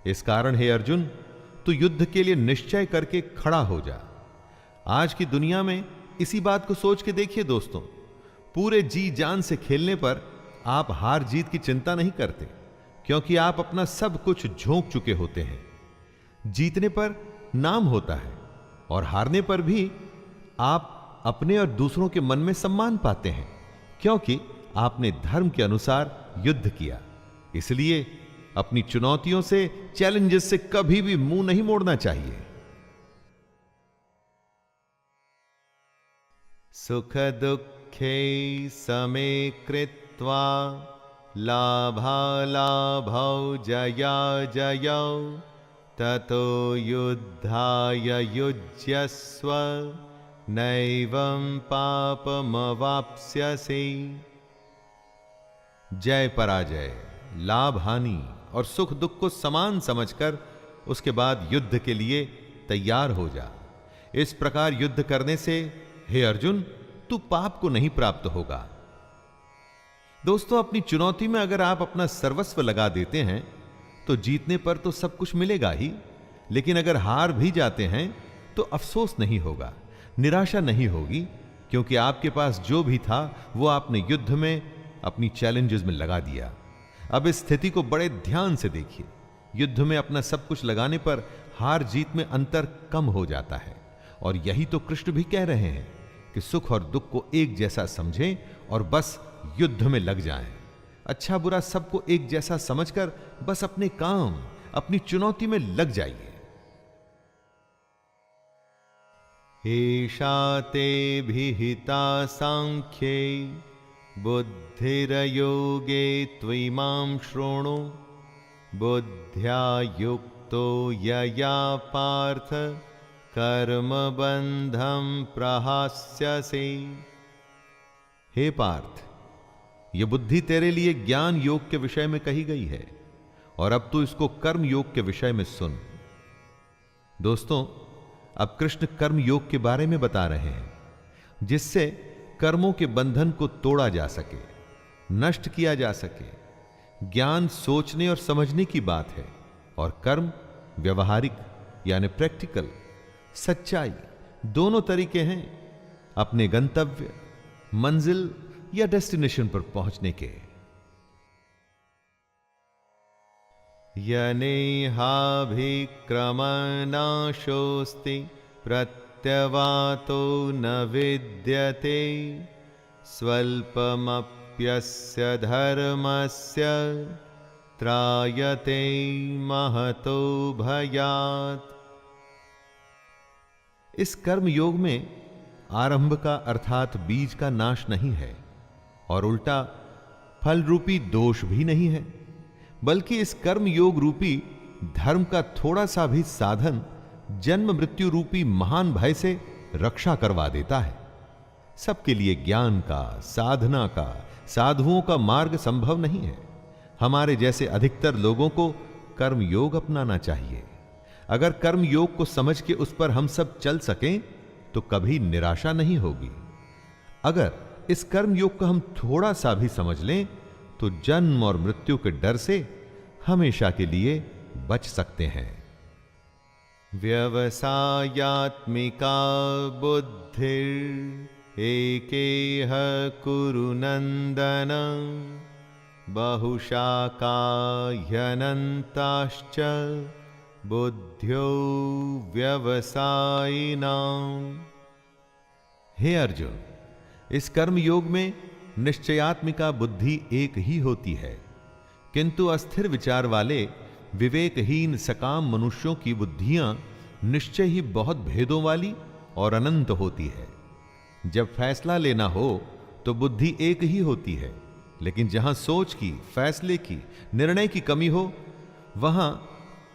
इस कारण हे अर्जुन, तू युद्ध के लिए निश्चय करके खड़ा हो जा। आज की दुनिया में इसी बात को सोच के देखिए दोस्तों, पूरे जी जान से खेलने पर आप हार जीत की चिंता नहीं करते, क्योंकि आप अपना सब कुछ झोंक चुके होते हैं। जीतने पर नाम होता है और हारने पर भी आप अपने और दूसरों के मन में सम्मान पाते हैं, क्योंकि आपने धर्म के अनुसार युद्ध किया। इसलिए अपनी चुनौतियों से, चैलेंजेस से कभी भी मुंह नहीं मोड़ना चाहिए। सुख दुखे समे कृत्वा लाभालाभौ जया जयौ ततो युद्धाय युज्यस्व नैवं पापमवाप्स्यसि। जय पराजय, लाभ हानि और सुख दुख को समान समझकर उसके बाद युद्ध के लिए तैयार हो जा। इस प्रकार युद्ध करने से हे अर्जुन तू पाप को नहीं प्राप्त होगा। दोस्तों, अपनी चुनौती में अगर आप अपना सर्वस्व लगा देते हैं तो जीतने पर तो सब कुछ मिलेगा ही, लेकिन अगर हार भी जाते हैं तो अफसोस नहीं होगा, निराशा नहीं होगी, क्योंकि आपके पास जो भी था वो आपने युद्ध में, अपनी चैलेंजेस में लगा दिया। अब इस स्थिति को बड़े ध्यान से देखिए। युद्ध में अपना सब कुछ लगाने पर हार जीत में अंतर कम हो जाता है, और यही तो कृष्ण भी कह रहे हैं कि सुख और दुख को एक जैसा समझें और बस युद्ध में लग जाएं। अच्छा बुरा सबको एक जैसा समझकर बस अपने काम, अपनी चुनौती में लग जाइए। एषा ते विहिता सांख्ये बुद्धिर्योगे त्विमां शृणु बुद्ध्या युक्तो यया पार्थ कर्मबंधं प्रहास्यसि। हे पार्थ, यह बुद्धि तेरे लिए ज्ञान योग के विषय में कही गई है, और अब तू इसको कर्म योग के विषय में सुन। दोस्तों, अब कृष्ण कर्म योग के बारे में बता रहे हैं, जिससे कर्मों के बंधन को तोड़ा जा सके, नष्ट किया जा सके। ज्ञान सोचने और समझने की बात है, और कर्म व्यवहारिक यानी प्रैक्टिकल, सच्चाई, दोनों तरीके हैं अपने गंतव्य, मंजिल या डेस्टिनेशन पर पहुंचने के। यनेहाभिक्रमनाशोस्ति प्रत्यवातो न विद्यते स्वल्पमप्यस्य धर्मस्य त्रायते महतो भयात्। इस कर्म योग में आरंभ का अर्थात बीज का नाश नहीं है, और उल्टा फल रूपी दोष भी नहीं है, बल्कि इस कर्म योग रूपी धर्म का थोड़ा सा भी साधन जन्म मृत्यु रूपी महान भय से रक्षा करवा देता है। सबके लिए ज्ञान का, साधना का, साधुओं का मार्ग संभव नहीं है। हमारे जैसे अधिकतर लोगों को कर्म योग अपनाना चाहिए। अगर कर्म योग को समझ के उस पर हम सब चल सकें तो कभी निराशा नहीं होगी। अगर इस कर्म योग को हम थोड़ा सा भी समझ लें तो जन्म और मृत्यु के डर से हमेशा के लिए बच सकते हैं। व्यवसायात्मिका बुद्धिर एकेह कुरु नंदन बहुशाखा ह्यनन्ताश्च बुद्ध्यो व्यवसायिनाम्। हे अर्जुन, इस कर्म योग में निश्चयात्मिका बुद्धि एक ही होती है, किंतु अस्थिर विचार वाले विवेकहीन सकाम मनुष्यों की बुद्धियां निश्चय ही बहुत भेदों वाली और अनंत होती है। जब फैसला लेना हो तो बुद्धि एक ही होती है, लेकिन जहां सोच की, फैसले की, निर्णय की कमी हो वहां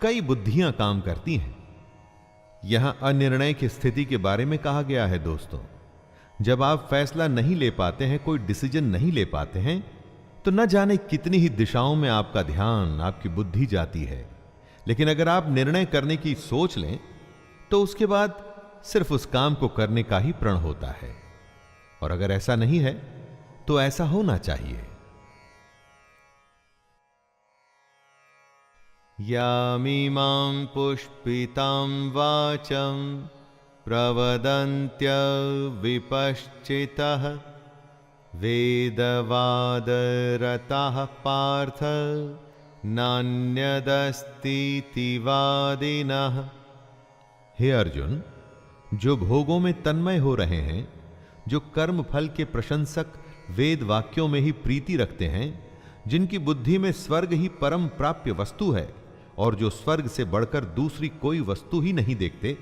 कई बुद्धियां काम करती हैं। यहां अनिर्णय की स्थिति के बारे में कहा गया है। दोस्तों, जब आप फैसला नहीं ले पाते हैं, कोई डिसीजन नहीं ले पाते हैं, तो न जाने कितनी ही दिशाओं में आपका ध्यान, आपकी बुद्धि जाती है। लेकिन अगर आप निर्णय करने की सोच लें तो उसके बाद सिर्फ उस काम को करने का ही प्रण होता है। और अगर ऐसा नहीं है तो ऐसा होना चाहिए। यामिमां पुष्पितां वाचं प्रवदन्त्य विपश्चितः वेदवादरताः पार्थ नान्यदस्तीति वादिनः। हे अर्जुन, जो भोगों में तन्मय हो रहे हैं, जो कर्म फल के प्रशंसक वेद वाक्यों में ही प्रीति रखते हैं, जिनकी बुद्धि में स्वर्ग ही परम प्राप्य वस्तु है और जो स्वर्ग से बढ़कर दूसरी कोई वस्तु ही नहीं देखते,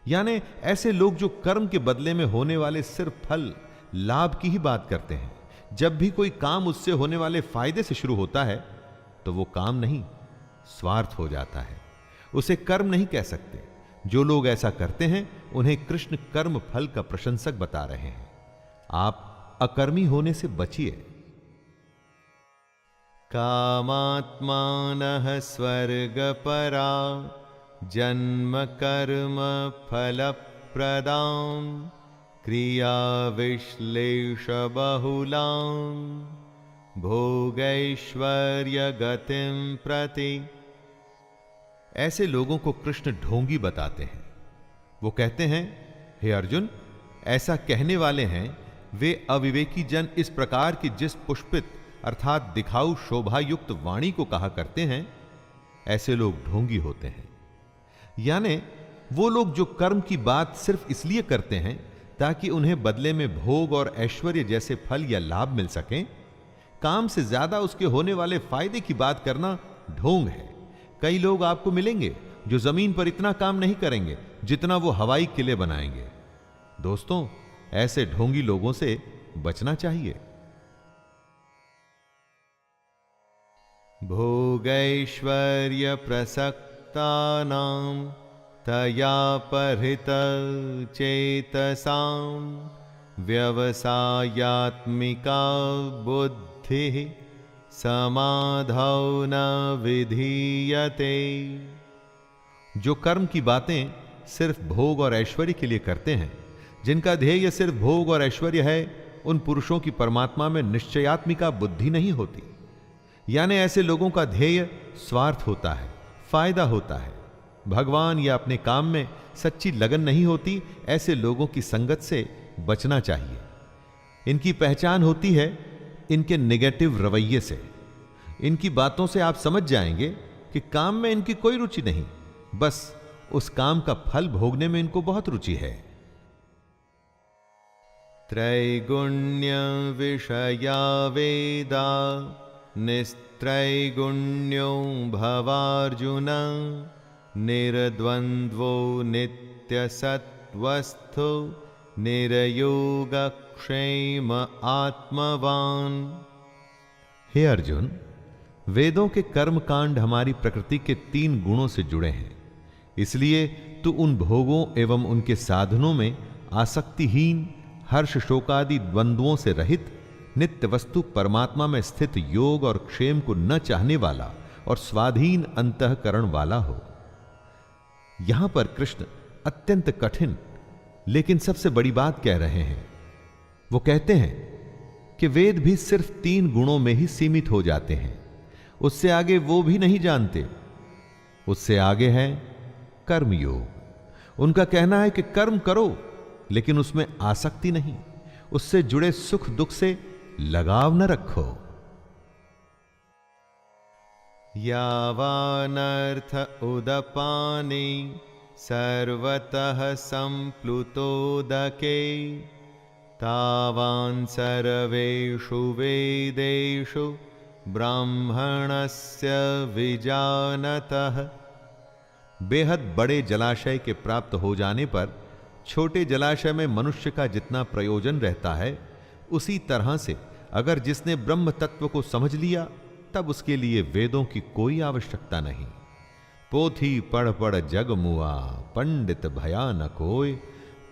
यानी ऐसे लोग जो कर्म के बदले में होने वाले सिर्फ फल लाभ की ही बात करते हैं। जब भी कोई काम उससे होने वाले फायदे से शुरू होता है तो वो काम नहीं, स्वार्थ हो जाता है, उसे कर्म नहीं कह सकते। जो लोग ऐसा करते हैं उन्हें कृष्ण कर्म फल का प्रशंसक बता रहे हैं। आप अकर्मी होने से बचिए। कामात्मानः स्वर्गपरा जन्म कर्म फल प्रदां क्रिया विश्लेष बहुलां भोगैश्वर्य गतिं प्रति। ऐसे लोगों को कृष्ण ढोंगी बताते हैं। वो कहते हैं, हे अर्जुन, ऐसा कहने वाले हैं वे अविवेकी जन इस प्रकार की जिस पुष्पित अर्थात दिखाऊ शोभा युक्त वाणी को कहा करते हैं, ऐसे लोग ढोंगी होते हैं। यानी वो लोग जो कर्म की बात सिर्फ इसलिए करते हैं ताकि उन्हें बदले में भोग और ऐश्वर्य जैसे फल या लाभ मिल सकें, काम से ज्यादा उसके होने वाले फायदे की बात करना ढोंग है। कई लोग आपको मिलेंगे जो जमीन पर इतना काम नहीं करेंगे जितना वो हवाई किले बनाएंगे। दोस्तों, ऐसे ढोंगी लोगों से बचना चाहिए। भोगैश्वर्य प्रसक्तानां तया परित चेतसां व्यवसायात्मिका बुद्धिः समाधौ न विधीयते। जो कर्म की बातें सिर्फ भोग और ऐश्वर्य के लिए करते हैं, जिनका ध्येय सिर्फ भोग और ऐश्वर्य है, उन पुरुषों की परमात्मा में निश्चयात्मिका बुद्धि नहीं होती। यानी ऐसे लोगों का ध्येय स्वार्थ होता है, फायदा होता है, भगवान या अपने काम में सच्ची लगन नहीं होती। ऐसे लोगों की संगत से बचना चाहिए। इनकी पहचान होती है इनके नेगेटिव रवैये से। इनकी बातों से आप समझ जाएंगे कि काम में इनकी कोई रुचि नहीं, बस उस काम का फल भोगने में इनको बहुत रुचि है। त्रैगुण्य विषया वेदा निस्त्रैगुण्यो भवार्जुन निर्द्वन्द्वो नित्यसत्वस्थो निर्योगक्षेम आत्मवान। हे अर्जुन, वेदों के कर्म कांड हमारी प्रकृति के 3 गुणों से जुड़े हैं। इसलिए तू उन भोगों एवं उनके साधनों में आसक्तिहीन, हर्ष शोकादि द्वंद्वों से रहित, नित्य वस्तु परमात्मा में स्थित योग और क्षेम को न चाहने वाला और स्वाधीन अंतःकरण वाला हो। यहां पर कृष्ण अत्यंत कठिन लेकिन सबसे बड़ी बात कह रहे हैं। वो कहते हैं कि वेद भी सिर्फ 3 गुणों में ही सीमित हो जाते हैं, उससे आगे वो भी नहीं जानते। उससे आगे है कर्मयोग। उनका कहना है कि कर्म करो लेकिन उसमें आसक्ति नहीं, उससे जुड़े सुख दुख से लगाव न रखो। यावानर्थ उदपाने सर्वतः संप्लुतोदके तावान् सर्वेषु वेदेषु ब्राह्मणस्य विजानतः। बेहद बड़े जलाशय के प्राप्त हो जाने पर छोटे जलाशय में मनुष्य का जितना प्रयोजन रहता है, उसी तरह से अगर जिसने ब्रह्म तत्व को समझ लिया तब उसके लिए वेदों की कोई आवश्यकता नहीं। पोथी पढ़ पढ़ जग मुआ, पंडित भया न कोय।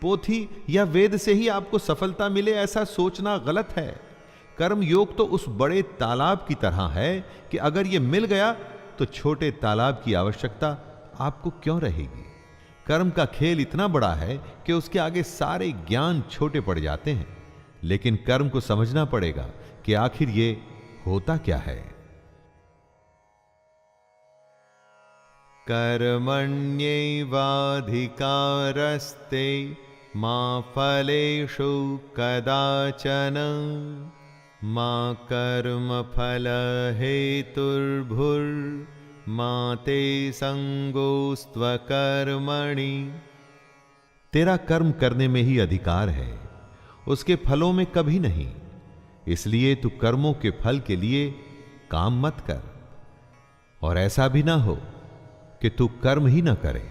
पोथी या वेद से ही आपको सफलता मिले ऐसा सोचना गलत है। कर्म योग तो उस बड़े तालाब की तरह है कि अगर यह मिल गया तो छोटे तालाब की आवश्यकता आपको क्यों रहेगी। कर्म का खेल इतना बड़ा है कि उसके आगे सारे ज्ञान छोटे पड़ जाते हैं। लेकिन कर्म को समझना पड़ेगा कि आखिर ये होता क्या है। कर्मण्यैवाधिकारस्ते मा फलेषु कदाचन मा कर्मफल हेतुर्भुर्मा ते संगोस्त्वकर्मणि। तेरा कर्म करने में ही अधिकार है, उसके फलों में कभी नहीं। इसलिए तू कर्मों के फल के लिए काम मत कर। और ऐसा भी ना हो कि तू कर्म ही ना करे।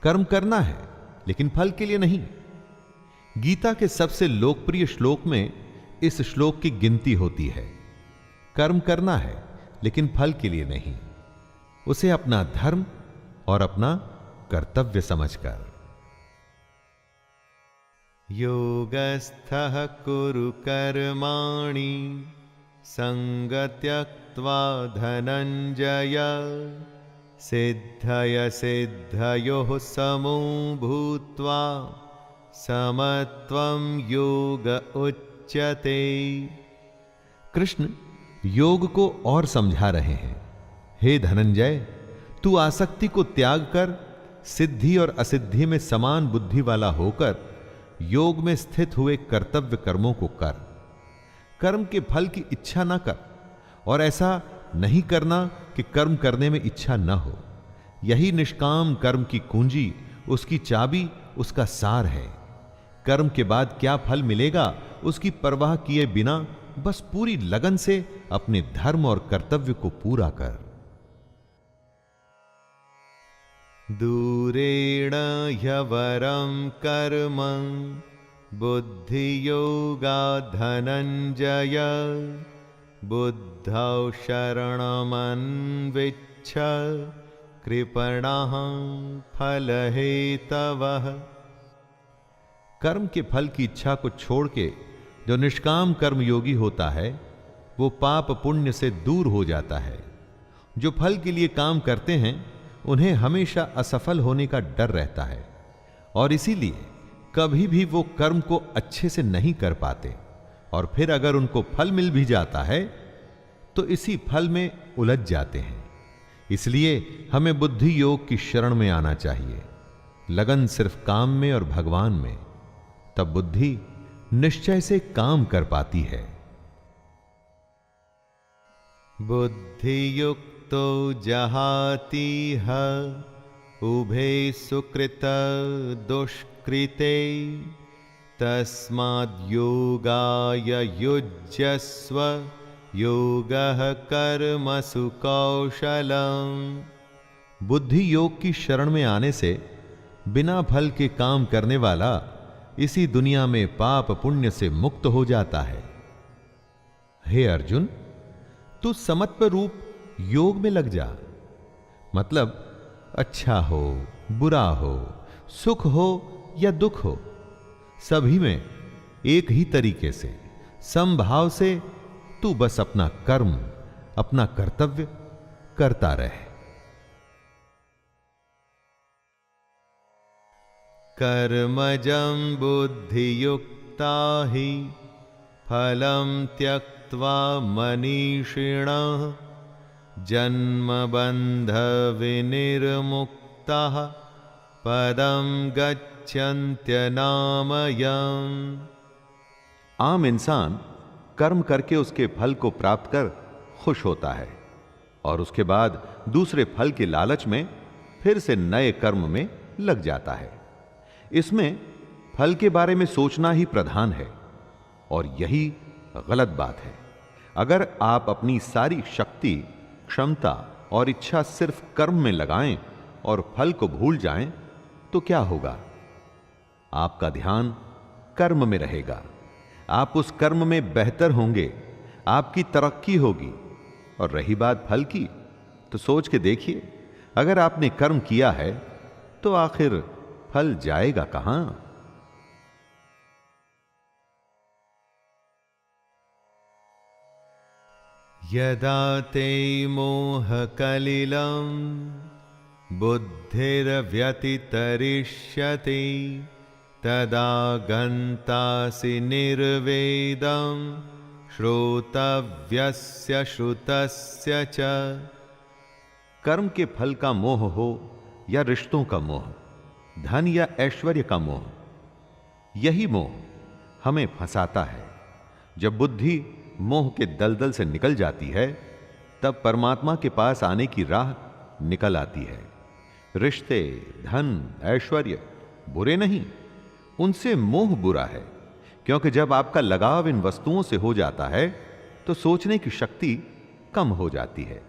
कर्म करना है लेकिन फल के लिए नहीं। गीता के सबसे लोकप्रिय श्लोक में इस श्लोक की गिनती होती है। कर्म करना है लेकिन फल के लिए नहीं, उसे अपना धर्म और अपना कर्तव्य समझकर। योगस्थः कुरु कर्माणि संगत्यक्त्वा धनंजय सिद्धय सिद्धयोः समो भूत्वा समत्वं योग उच्यते। कृष्ण योग को और समझा रहे हैं। हे धनंजय, तू आसक्ति को त्याग कर सिद्धि और असिद्धि में समान बुद्धि वाला होकर योग में स्थित हुए कर्तव्य कर्मों को कर। कर्म के फल की इच्छा ना कर, और ऐसा नहीं करना कि कर्म करने में इच्छा न हो। यही निष्काम कर्म की कुंजी, उसकी चाबी, उसका सार है। कर्म के बाद क्या फल मिलेगा उसकी परवाह किए बिना बस पूरी लगन से अपने धर्म और कर्तव्य को पूरा कर। दूरेण ह्यवरं कर्म बुद्धि योगा धनंजय बुद्धौ शरणमन्विच्छ कृपणः फलहेतवः। कर्म के फल की इच्छा को छोड़ के जो निष्काम कर्म योगी होता है वो पाप पुण्य से दूर हो जाता है। जो फल के लिए काम करते हैं उन्हें हमेशा असफल होने का डर रहता है, और इसीलिए कभी भी वो कर्म को अच्छे से नहीं कर पाते, और फिर अगर उनको फल मिल भी जाता है तो इसी फल में उलझ जाते हैं। इसलिए हमें बुद्धि योग की शरण में आना चाहिए, लगन सिर्फ काम में और भगवान में। तब बुद्धि निश्चय से काम कर पाती है। बुद्धि युक्तो जहातीह उभे सुकृत दुष्कृते तस्माद्योगाय युज्यस्व योगः कर्मसु कौशलम्। बुद्धि योग की शरण में आने से बिना फल के काम करने वाला इसी दुनिया में पाप पुण्य से मुक्त हो जाता है। हे अर्जुन, तू समत्व रूप योग में लग जा। मतलब अच्छा हो बुरा हो, सुख हो या दुख हो, सभी में एक ही तरीके से समभाव से तू बस अपना कर्म, अपना कर्तव्य करता रहे। कर्मजं बुद्धियुक्ता हि फलं त्यक्त्वा मनीषिणः जन्मबन्धविनिर्मुक्ताः पदं गच्छन्त्यनामयम्। आम इंसान कर्म करके उसके फल को प्राप्त कर खुश होता है, और उसके बाद दूसरे फल के लालच में फिर से नए कर्म में लग जाता है। इसमें फल के बारे में सोचना ही प्रधान है, और यही गलत बात है। अगर आप अपनी सारी शक्ति, क्षमता और इच्छा सिर्फ कर्म में लगाएं और फल को भूल जाएं, तो क्या होगा? आपका ध्यान कर्म में रहेगा, आप उस कर्म में बेहतर होंगे, आपकी तरक्की होगी। और रही बात फल की, तो सोच के देखिए, अगर आपने कर्म किया है तो आखिर फल जाएगा कहां? यदा ते मोहकलिलं बुद्धिर्व्यतितरिष्यति तदा गन्तासि निर्वेदं श्रोतव्यस्य श्रुतस्य च। कर्म के फल का मोह हो या रिश्तों का मोह, धन या ऐश्वर्य का मोह, यही मोह हमें फंसाता है। जब बुद्धि मोह के दलदल से निकल जाती है, तब परमात्मा के पास आने की राह निकल आती है। रिश्ते, धन, ऐश्वर्य बुरे नहीं, उनसे मोह बुरा है, क्योंकि जब आपका लगाव इन वस्तुओं से हो जाता है तो सोचने की शक्ति कम हो जाती है।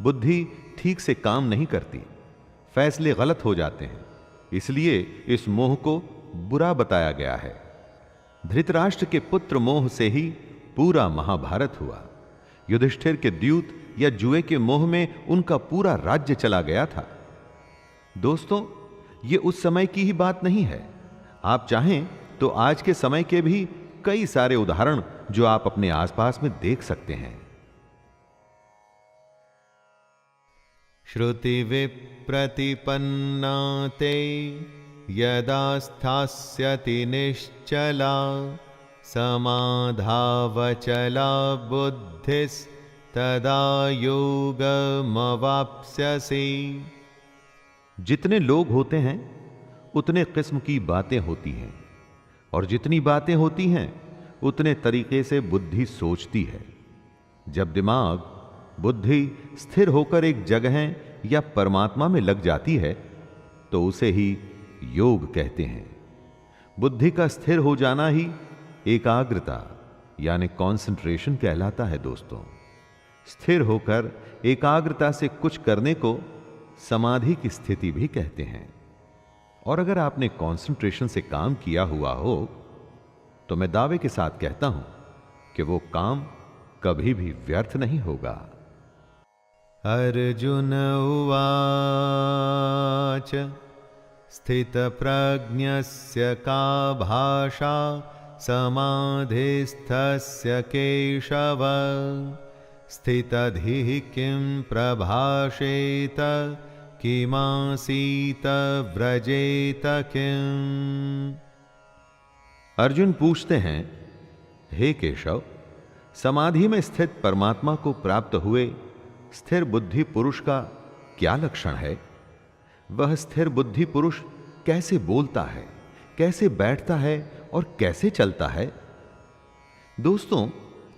बुद्धि ठीक से काम नहीं करती, फैसले गलत हो जाते हैं। इसलिए इस मोह को बुरा बताया गया है। धृतराष्ट्र के पुत्र मोह से ही पूरा महाभारत हुआ। युधिष्ठिर के द्यूत या जुए के मोह में उनका पूरा राज्य चला गया था। दोस्तों, यह उस समय की ही बात नहीं है। आप चाहें तो आज के समय के भी कई सारे उदाहरण जो आप अपने आसपास में देख सकते हैं। श्रुति विप्रतिपन्ना ते यदा स्थास्यति निश्चला समाधावचला बुद्धिस्तदा योगमवाप्स्यसि। जितने लोग होते हैं उतने किस्म की बातें होती हैं, और जितनी बातें होती हैं उतने तरीके से बुद्धि सोचती है। जब दिमाग, बुद्धि स्थिर होकर एक जगह या परमात्मा में लग जाती है तो उसे ही योग कहते हैं। बुद्धि का स्थिर हो जाना ही एकाग्रता यानी कंसंट्रेशन कहलाता है। दोस्तों, स्थिर होकर एकाग्रता से कुछ करने को समाधि की स्थिति भी कहते हैं। और अगर आपने कंसंट्रेशन से काम किया हुआ हो तो मैं दावे के साथ कहता हूं कि वो काम कभी भी व्यर्थ नहीं होगा। अर्जुन उवाच स्थितप्रज्ञस्य का भाषा समाधिस्थस्य केशव स्थितधिः किं प्रभाषेत किमासीत व्रजेत किम्। अर्जुन पूछते हैं, हे केशव, समाधि में स्थित परमात्मा को प्राप्त हुए स्थिर बुद्धि पुरुष का क्या लक्षण है? वह स्थिर बुद्धि पुरुष कैसे बोलता है, कैसे बैठता है और कैसे चलता है? दोस्तों,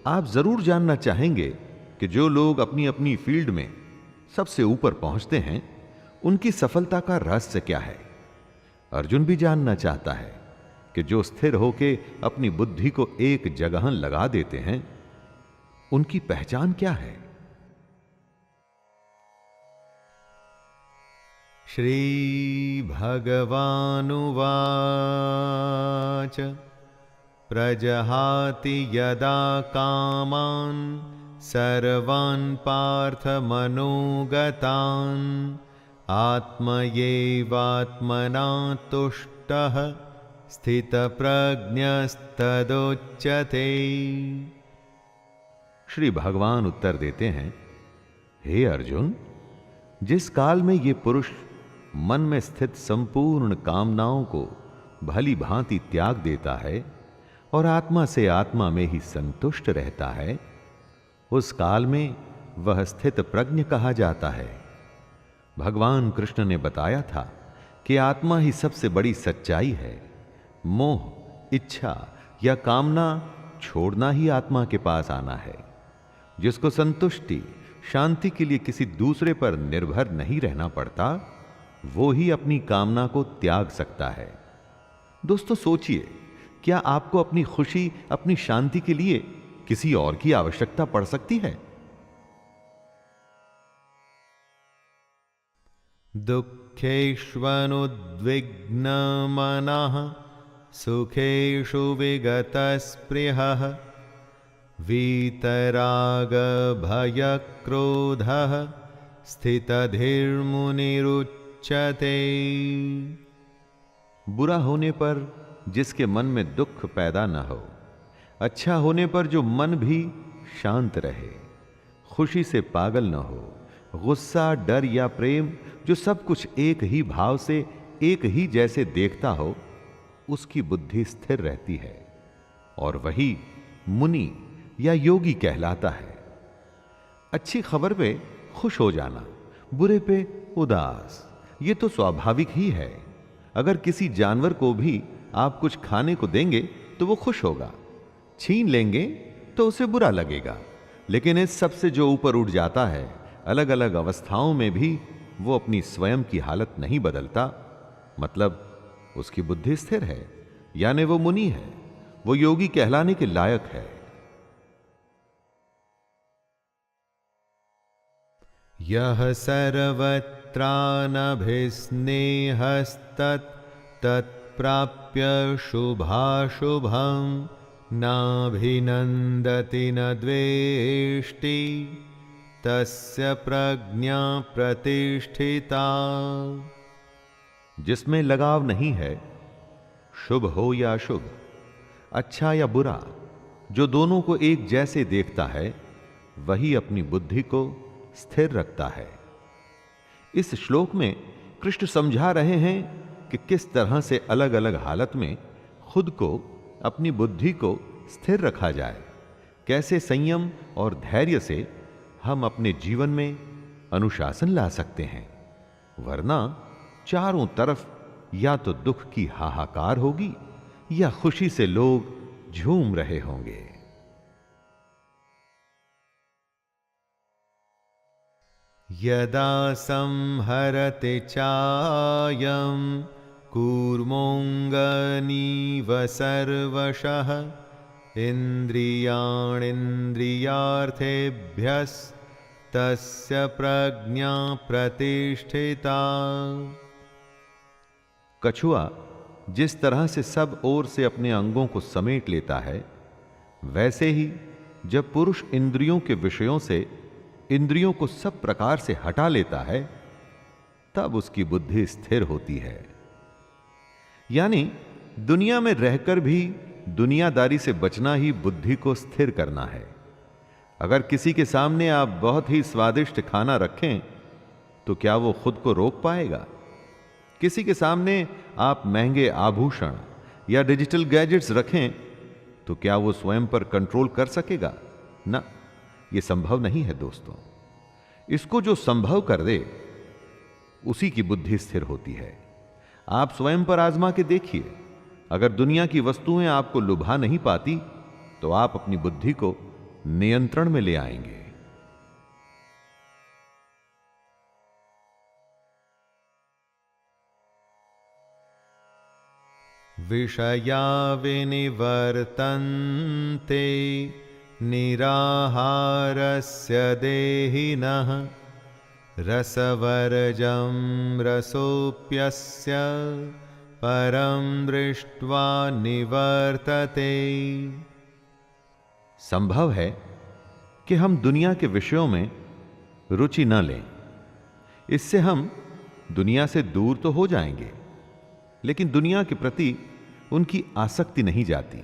आप जरूर जानना चाहेंगे कि जो लोग अपनी अपनी फील्ड में सबसे ऊपर पहुंचते हैं उनकी सफलता का रहस्य क्या है। अर्जुन भी जानना चाहता है कि जो स्थिर होके अपनी बुद्धि को एक जगह लगा देते हैं उनकी पहचान क्या है। श्री भगवानुवाच प्रजहाति यदा कामान् सर्वान् पार्थ मनोगतान् आत्मयैवात्मना तुष्टः स्थितप्रज्ञस्तदोच्यते। श्री भगवान उत्तर देते हैं, हे अर्जुन, जिस काल में ये पुरुष मन में स्थित संपूर्ण कामनाओं को भली भांति त्याग देता है और आत्मा से आत्मा में ही संतुष्ट रहता है, उस काल में वह स्थित प्रज्ञ कहा जाता है। भगवान कृष्ण ने बताया था कि आत्मा ही सबसे बड़ी सच्चाई है। मोह, इच्छा या कामना छोड़ना ही आत्मा के पास आना है। जिसको संतुष्टि, शांति के लिए किसी दूसरे पर निर्भर नहीं रहना पड़ता, वो ही अपनी कामना को त्याग सकता है। दोस्तों, सोचिए, क्या आपको अपनी खुशी, अपनी शांति के लिए किसी और की आवश्यकता पड़ सकती है? दुःखेष्वनुद्विग्नमनः सुखेषु विगतस्पृहः वीतरागभयक्रोधः स्थितधीर्मुनिरुच्यते। बुरा होने पर जिसके मन में दुख पैदा न हो, अच्छा होने पर जो मन भी शांत रहे, खुशी से पागल न हो, गुस्सा, डर या प्रेम जो सब कुछ एक ही भाव से एक ही जैसे देखता हो, उसकी बुद्धि स्थिर रहती है और वही मुनि या योगी कहलाता है। अच्छी खबर पे खुश हो जाना, बुरे पे उदास, ये तो स्वाभाविक ही है। अगर किसी जानवर को भी आप कुछ खाने को देंगे तो वो खुश होगा, छीन लेंगे तो उसे बुरा लगेगा। लेकिन इस सब से जो ऊपर उठ जाता है, अलग अलग अवस्थाओं में भी वो अपनी स्वयं की हालत नहीं बदलता, मतलब उसकी बुद्धि स्थिर है, यानी वो मुनि है, वो योगी कहलाने के लायक है। यः सर्वत्रानभिस्नेहस्तत् तत्प्राप्य शुभाशुभं नाभिनन्दति न द्वेष्टि तस्य प्रज्ञा प्रतिष्ठिता। जिसमें लगाव नहीं है, शुभ हो या अशुभ, अच्छा या बुरा, जो दोनों को एक जैसे देखता है, वही अपनी बुद्धि को स्थिर रखता है। इस श्लोक में कृष्ण समझा रहे हैं कि किस तरह से अलग अलग हालत में खुद को, अपनी बुद्धि को स्थिर रखा जाए, कैसे संयम और धैर्य से हम अपने जीवन में अनुशासन ला सकते हैं, वरना चारों तरफ या तो दुख की हाहाकार होगी या खुशी से लोग झूम रहे होंगे। यदा संहरते चायं कूर्मोऽङ्गनीव सर्वशः इन्द्रियाणीन्द्रियार्थेभ्यस्तस्य प्रज्ञा प्रतिष्ठिता। कछुआ जिस तरह से सब ओर से अपने अंगों को समेट लेता है, वैसे ही जब पुरुष इंद्रियों के विषयों से इंद्रियों को सब प्रकार से हटा लेता है, तब उसकी बुद्धि स्थिर होती है। यानी दुनिया में रहकर भी दुनियादारी से बचना ही बुद्धि को स्थिर करना है। अगर किसी के सामने आप बहुत ही स्वादिष्ट खाना रखें, तो क्या वो खुद को रोक पाएगा? किसी के सामने आप महंगे आभूषण या डिजिटल गैजेट्स रखें, तो क्या वो स्वयं पर कंट्रोल कर सकेगा? ना, ये संभव नहीं है दोस्तों। इसको जो संभव कर दे, उसी की बुद्धि स्थिर होती है। आप स्वयं पर आजमा के देखिए, अगर दुनिया की वस्तुएं आपको लुभा नहीं पाती, तो आप अपनी बुद्धि को नियंत्रण में ले आएंगे। विषया विनिवर्तन्ते निराहारस्य देहिनः रसवर्जं रसोऽप्यस्य परं दृष्ट्वा निवर्तते। संभव है कि हम दुनिया के विषयों में रुचि न लें, इससे हम दुनिया से दूर तो हो जाएंगे, लेकिन दुनिया के प्रति उनकी आसक्ति नहीं जाती।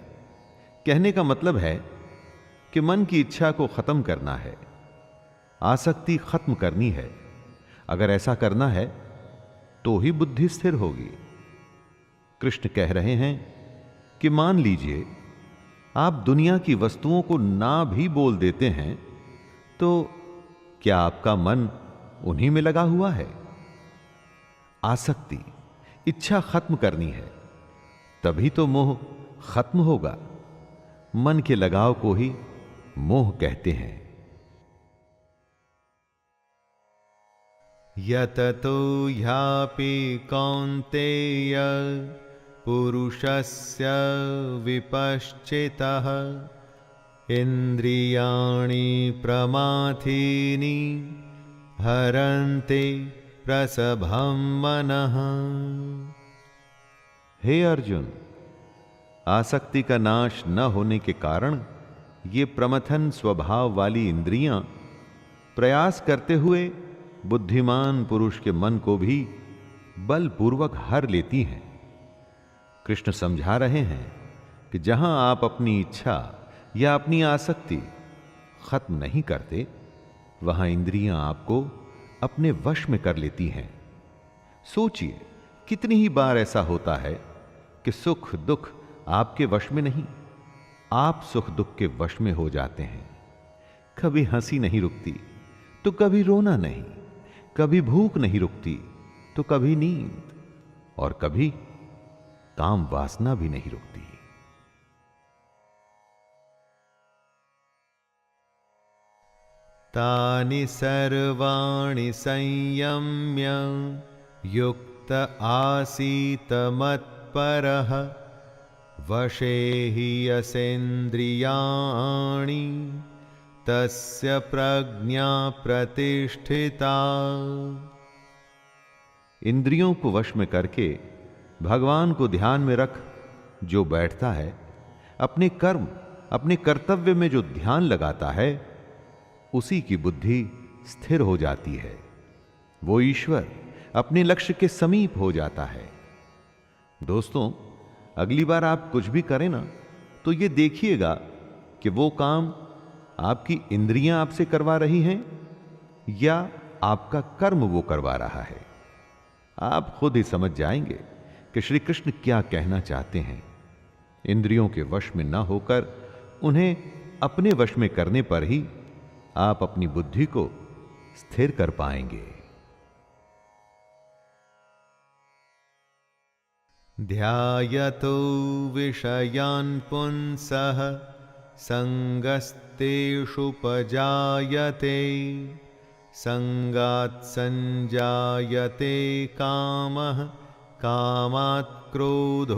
कहने का मतलब है कि मन की इच्छा को खत्म करना है, आसक्ति खत्म करनी है। अगर ऐसा करना है तो ही बुद्धि स्थिर होगी। कृष्ण कह रहे हैं कि मान लीजिए आप दुनिया की वस्तुओं को ना भी बोल देते हैं, तो क्या आपका मन उन्हीं में लगा हुआ है? आसक्ति, इच्छा खत्म करनी है, तभी तो मोह खत्म होगा। मन के लगाव को ही मोह कहते हैं। यततो ह्यापि कौन्तेय पुरुषस्य विपश्चितः इन्द्रियाणि प्रमाथीनि हरन्ते प्रसभं मनः। हे अर्जुन, आसक्ति का नाश न होने के कारण ये प्रमथन स्वभाव वाली इंद्रियां प्रयास करते हुए बुद्धिमान पुरुष के मन को भी बलपूर्वक हर लेती हैं। कृष्ण समझा रहे हैं कि जहां आप अपनी इच्छा या अपनी आसक्ति खत्म नहीं करते, वहां इंद्रियां आपको अपने वश में कर लेती हैं। सोचिए, कितनी ही बार ऐसा होता है कि सुख दुख आपके वश में नहीं, आप सुख दुख के वश में हो जाते हैं। कभी हंसी नहीं रुकती तो कभी रोना नहीं, कभी भूख नहीं रुकती तो कभी नींद, और कभी काम वासना भी नहीं रुकती। तानि सर्वाणि संयम्य युक्त आसीत मत्परः वशे हि यसेन्द्रियाणि तस्य प्रज्ञा प्रतिष्ठिता। इंद्रियों को वश में करके भगवान को ध्यान में रख जो बैठता है, अपने कर्म अपने कर्तव्य में जो ध्यान लगाता है, उसी की बुद्धि स्थिर हो जाती है। वो ईश्वर अपने लक्ष्य के समीप हो जाता है। दोस्तों, अगली बार आप कुछ भी करें ना, तो ये देखिएगा कि वो काम आपकी इंद्रियां आपसे करवा रही हैं या आपका कर्म वो करवा रहा है। आप खुद ही समझ जाएंगे कि श्री कृष्ण क्या कहना चाहते हैं। इंद्रियों के वश में ना होकर उन्हें अपने वश में करने पर ही आप अपनी बुद्धि को स्थिर कर पाएंगे। ध्यायतो विषयान् पुंसः संगस्तेषुपजायते, संगात् संजायते कामः, कामात् क्रोधोऽभिजायते।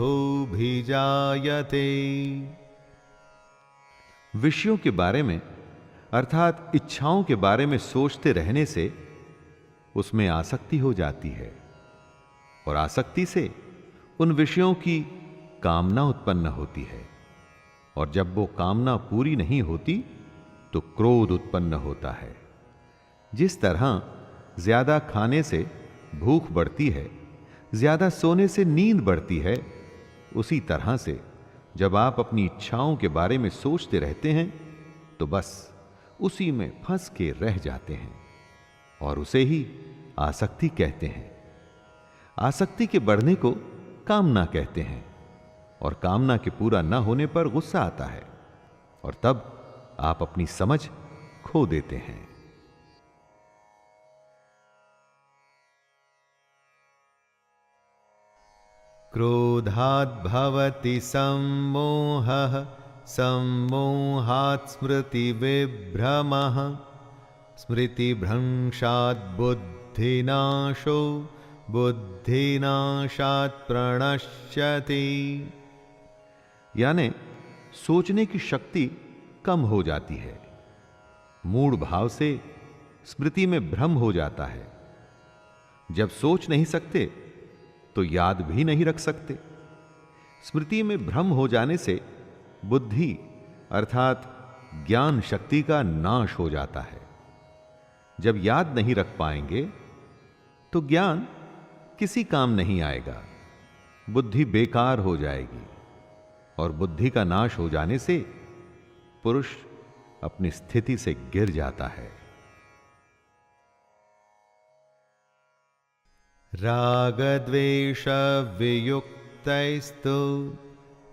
विषयों के बारे में अर्थात इच्छाओं के बारे में सोचते रहने से उसमें आसक्ति हो जाती है और आसक्ति से उन विषयों की कामना उत्पन्न होती है, और जब वो कामना पूरी नहीं होती तो क्रोध उत्पन्न होता है। जिस तरह ज्यादा खाने से भूख बढ़ती है, ज्यादा सोने से नींद बढ़ती है, उसी तरह से जब आप अपनी इच्छाओं के बारे में सोचते रहते हैं तो बस उसी में फंस के रह जाते हैं, और उसे ही आसक्ति कहते हैं। आसक्ति के बढ़ने को कामना कहते हैं, और कामना के पूरा न होने पर गुस्सा आता है, और तब आप अपनी समझ खो देते हैं। क्रोधात् भवति सम्मोहः, सम्मोहात् स्मृतिविभ्रमः, स्मृतिभ्रंशात् बुद्धिनाशो, बुद्धिनाशात् प्रणश्यति। यानी सोचने की शक्ति कम हो जाती है, मूढ़ भाव से स्मृति में भ्रम हो जाता है। जब सोच नहीं सकते तो याद भी नहीं रख सकते। स्मृति में भ्रम हो जाने से बुद्धि अर्थात ज्ञान शक्ति का नाश हो जाता है। जब याद नहीं रख पाएंगे तो ज्ञान किसी काम नहीं आएगा, बुद्धि बेकार हो जाएगी, और बुद्धि का नाश हो जाने से पुरुष अपनी स्थिति से गिर जाता है। रागद्वेष वियुक्तैस्तु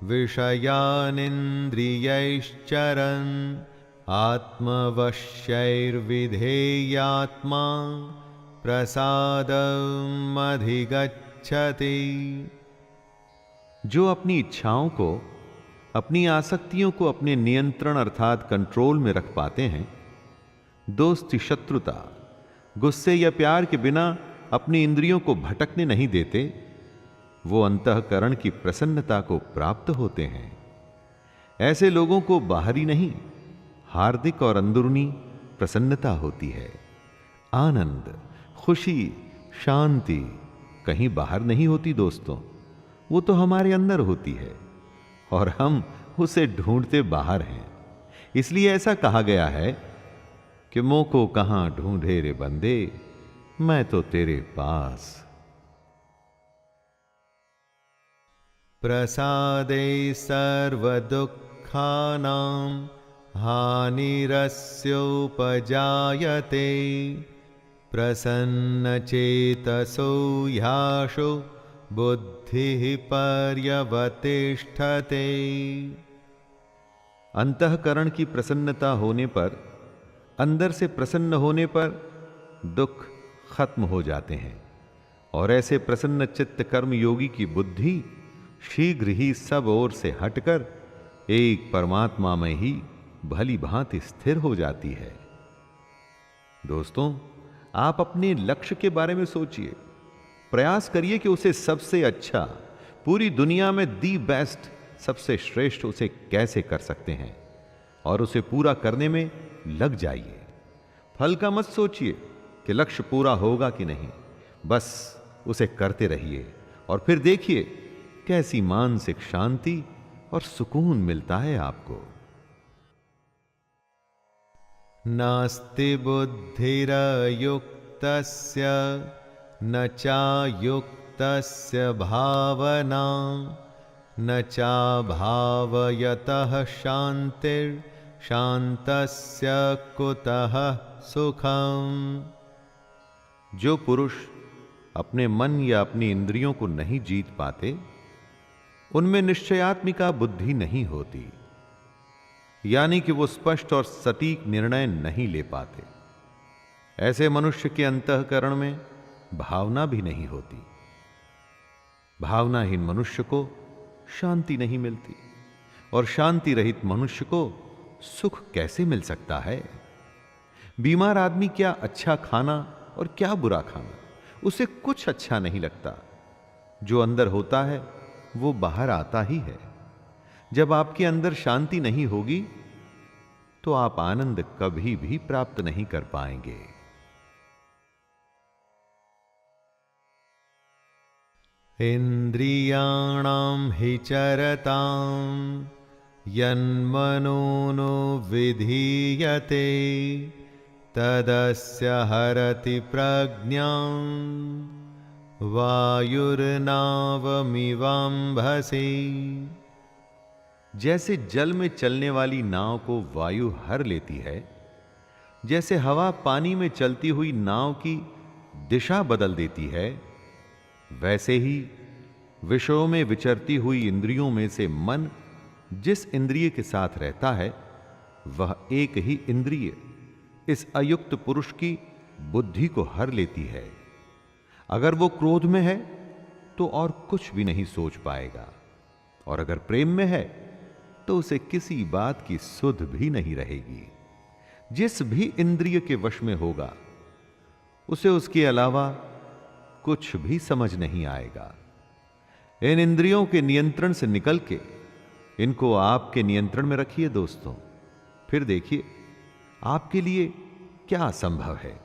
विषयानिन्द्रियैश्चरन्, आत्मवश्यैर्विधेयात्मा प्रसादमधिगच्छति। जो अपनी इच्छाओं को, अपनी आसक्तियों को अपने नियंत्रण अर्थात कंट्रोल में रख पाते हैं, दोस्ती शत्रुता, गुस्से या प्यार के बिना अपनी इंद्रियों को भटकने नहीं देते, वो अंतःकरण की प्रसन्नता को प्राप्त होते हैं। ऐसे लोगों को बाहरी नहीं, हार्दिक और अंदरूनी प्रसन्नता होती है। आनंद, खुशी, शांति कहीं बाहर नहीं होती दोस्तों, वो तो हमारे अंदर होती है, और हम उसे ढूंढते बाहर हैं। इसलिए ऐसा कहा गया है कि मोह को कहां ढूंढे रे बंदे, मैं तो तेरे पास। प्रसादे सर्वदुःखानां हानिरस्योपजायते, प्रसन्नचेतसो ह्याशो बुद्धिः पर्यवतिष्ठते। अंतःकरण की प्रसन्नता होने पर, अंदर से प्रसन्न होने पर दुख खत्म हो जाते हैं, और ऐसे प्रसन्न चित्त कर्म योगी की बुद्धि शीघ्र ही सब ओर से हटकर एक परमात्मा में ही भली भांति स्थिर हो जाती है। दोस्तों, आप अपने लक्ष्य के बारे में सोचिए, प्रयास करिए कि उसे सबसे अच्छा, पूरी दुनिया में दी बेस्ट, सबसे श्रेष्ठ उसे कैसे कर सकते हैं, और उसे पूरा करने में लग जाइए। फल का मत सोचिए कि लक्ष्य पूरा होगा कि नहीं, बस उसे करते रहिए और फिर देखिए कैसी मानसिक शांति और सुकून मिलता है आपको। नास्ति बुद्धिरयुक्तस्य न चायुक्तस्य भावना न चाभावयतः शांतिर्शान्तस्य कुतः सुखम। जो पुरुष अपने मन या अपनी इंद्रियों को नहीं जीत पाते, उनमें निश्चयात्मिका बुद्धि नहीं होती, यानी कि वो स्पष्ट और सटीक निर्णय नहीं ले पाते। ऐसे मनुष्य के अंतःकरण में भावना भी नहीं होती। भावनाहीन मनुष्य को शांति नहीं मिलती, और शांति रहित मनुष्य को सुख कैसे मिल सकता है? बीमार आदमी क्या अच्छा खाना और क्या बुरा खाना, उसे कुछ अच्छा नहीं लगता। जो अंदर होता है वो बाहर आता ही है। जब आपके अंदर शांति नहीं होगी तो आप आनंद कभी भी प्राप्त नहीं कर पाएंगे। इंद्रियाणां हि चरतां यन्मनोनो विधीयते तदस्य हरति प्रज्ञां वायुर्नावमिवाम्भसि। जैसे जल में चलने वाली नाव को वायु हर लेती है, जैसे हवा पानी में चलती हुई नाव की दिशा बदल देती है, वैसे ही विषयों में विचरती हुई इंद्रियों में से मन जिस इंद्रिय के साथ रहता है, वह एक ही इंद्रिय इस अयुक्त पुरुष की बुद्धि को हर लेती है। अगर वो क्रोध में है तो और कुछ भी नहीं सोच पाएगा, और अगर प्रेम में है तो उसे किसी बात की सुध भी नहीं रहेगी। जिस भी इंद्रिय के वश में होगा, उसे उसके अलावा कुछ भी समझ नहीं आएगा। इन इंद्रियों के नियंत्रण से निकल के इनको आपके नियंत्रण में रखिए दोस्तों, फिर देखिए आपके लिए क्या संभव है।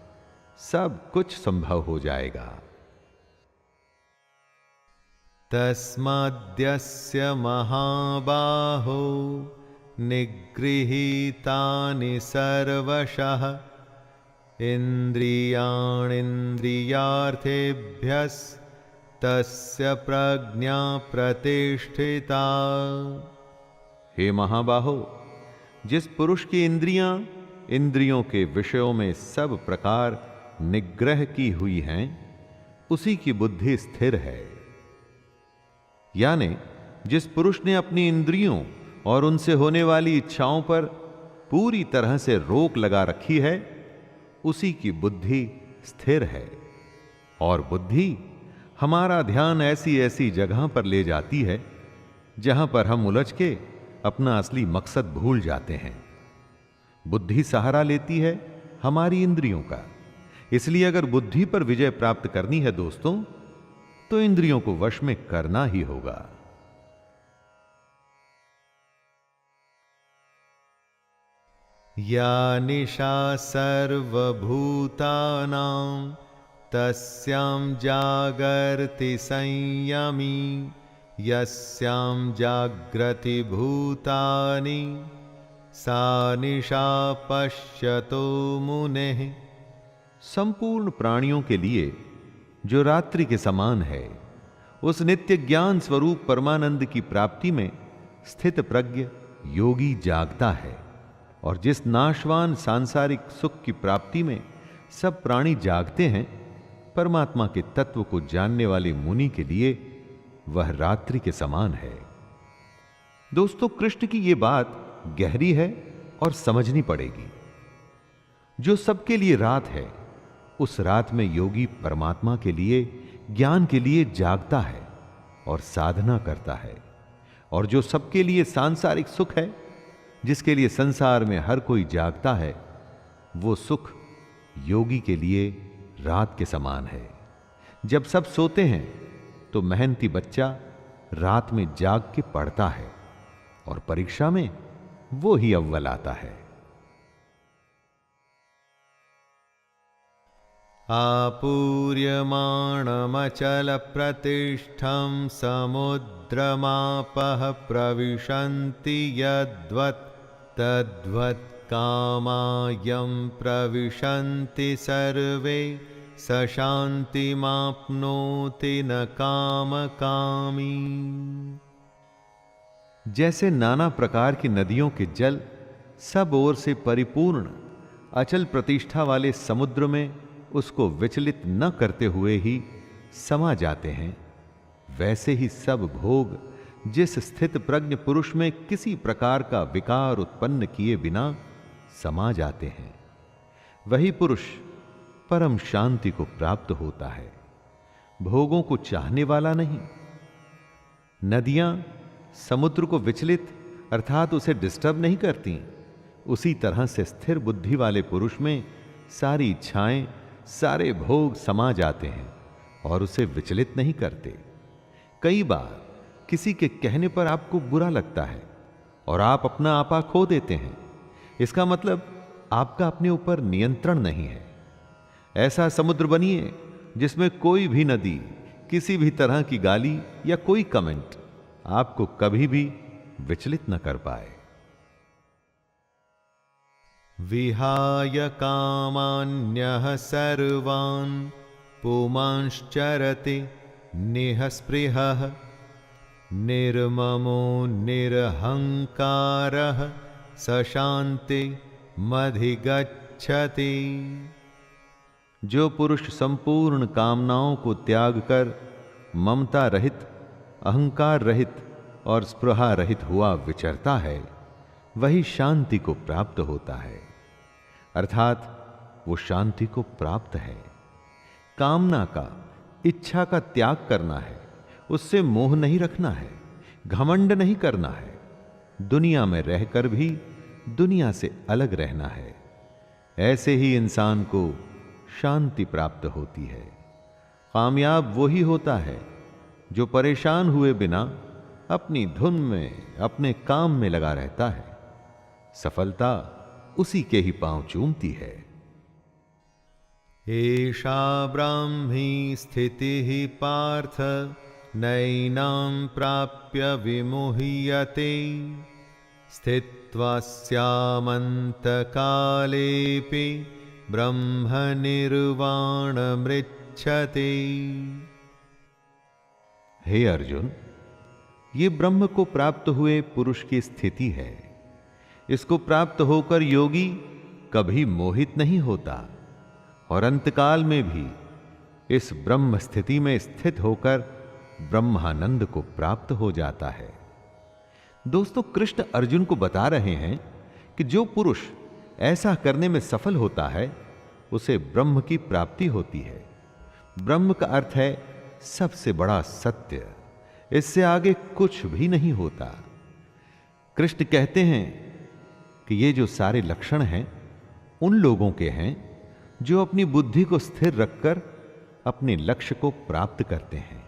सब कुछ संभव हो जाएगा। तस्माद्यस्य महाबाहो निगृहीतानि सर्वशः इन्द्रियाणीन्द्रियार्थेभ्यस्तस्य प्रज्ञा प्रतिष्ठिता। हे महाबाहो, जिस पुरुष की इंद्रियां इंद्रियों के विषयों में सब प्रकार निग्रह की हुई हैं, उसी की बुद्धि स्थिर है। यानी जिस पुरुष ने अपनी इंद्रियों और उनसे होने वाली इच्छाओं पर पूरी तरह से रोक लगा रखी है, उसी की बुद्धि स्थिर है। और बुद्धि हमारा ध्यान ऐसी ऐसी जगह पर ले जाती है जहां पर हम उलझ के अपना असली मकसद भूल जाते हैं। बुद्धि सहारा लेती है हमारी इंद्रियों का। इसलिए अगर बुद्धि पर विजय प्राप्त करनी है दोस्तों, तो इंद्रियों को वश में करना ही होगा। या निशा सर्वभूतानां तस्यां जागर्ति संयमी यस्यां जाग्रति भूतानि सा निशा पश्यतो मुनेः। संपूर्ण प्राणियों के लिए जो रात्रि के समान है, उस नित्य ज्ञान स्वरूप परमानंद की प्राप्ति में स्थित प्रज्ञ योगी जागता है। और जिस नाशवान सांसारिक सुख की प्राप्ति में सब प्राणी जागते हैं, परमात्मा के तत्व को जानने वाले मुनि के लिए वह रात्रि के समान है। दोस्तों, कृष्ण की यह बात गहरी है और समझनी पड़ेगी। जो सबके लिए रात है, उस रात में योगी परमात्मा के लिए, ज्ञान के लिए जागता है और साधना करता है। और जो सबके लिए सांसारिक सुख है, जिसके लिए संसार में हर कोई जागता है, वो सुख योगी के लिए रात के समान है। जब सब सोते हैं तो मेहनती बच्चा रात में जाग के पढ़ता है और परीक्षा में वो ही अव्वल आता है। आपूर्यमाणमचलप्रतिष्ठं समुद्रमापः प्रविशन्ति यद्वत् तद्वत् कामायं प्रविशन्ति सर्वे स शान्तिमाप्नोति न कामकामी। जैसे नाना प्रकार की नदियों के जल सब ओर से परिपूर्ण अचल प्रतिष्ठा वाले समुद्र में उसको विचलित न करते हुए ही समा जाते हैं, वैसे ही सब भोग जिस स्थित प्रज्ञ पुरुष में किसी प्रकार का विकार उत्पन्न किए बिना समा जाते हैं, वही पुरुष परम शांति को प्राप्त होता है, भोगों को चाहने वाला नहीं। नदियां समुद्र को विचलित अर्थात उसे डिस्टर्ब नहीं करती, उसी तरह से स्थिर बुद्धि वाले पुरुष में सारी इच्छाएं, सारे भोग समा जाते हैं और उसे विचलित नहीं करते। कई बार किसी के कहने पर आपको बुरा लगता है और आप अपना आपा खो देते हैं, इसका मतलब आपका अपने ऊपर नियंत्रण नहीं है। ऐसा समुद्र बनिए जिसमें कोई भी नदी किसी भी तरह की गाली या कोई कमेंट आपको कभी भी विचलित न कर पाए। विहाय कामान्यः सर्वान् पुमांश्चरति निःस्पृहः निर्ममो निरहंकारः स शान्तिमधिगच्छति। जो पुरुष संपूर्ण कामनाओं को त्याग कर ममता रहित, अहंकार रहित और स्पृहा रहित हुआ विचरता है, वही शांति को प्राप्त होता है, अर्थात वो शांति को प्राप्त है। कामना का, इच्छा का त्याग करना है, उससे मोह नहीं रखना है, घमंड नहीं करना है, दुनिया में रहकर भी दुनिया से अलग रहना है। ऐसे ही इंसान को शांति प्राप्त होती है। कामयाब वही होता है जो परेशान हुए बिना अपनी धुन में, अपने काम में लगा रहता है। सफलता उसी के ही पांव चूमती है। एषा ब्राह्मी स्थितिः पार्थ नैनां प्राप्य विमुह्यते स्थित्वा स्यामन्तकालेऽपि ब्रह्मनिर्वाणमृच्छते। हे अर्जुन, ये ब्रह्म को प्राप्त हुए पुरुष की स्थिति है। इसको प्राप्त होकर योगी कभी मोहित नहीं होता और अंतकाल में भी इस ब्रह्म स्थिति में स्थित होकर ब्रह्मानंद को प्राप्त हो जाता है। दोस्तों, कृष्ण अर्जुन को बता रहे हैं कि जो पुरुष ऐसा करने में सफल होता है उसे ब्रह्म की प्राप्ति होती है। ब्रह्म का अर्थ है सबसे बड़ा सत्य, इससे आगे कुछ भी नहीं होता। कृष्ण कहते हैं कि ये जो सारे लक्षण हैं उन लोगों के हैं जो अपनी बुद्धि को स्थिर रखकर अपने लक्ष्य को प्राप्त करते हैं।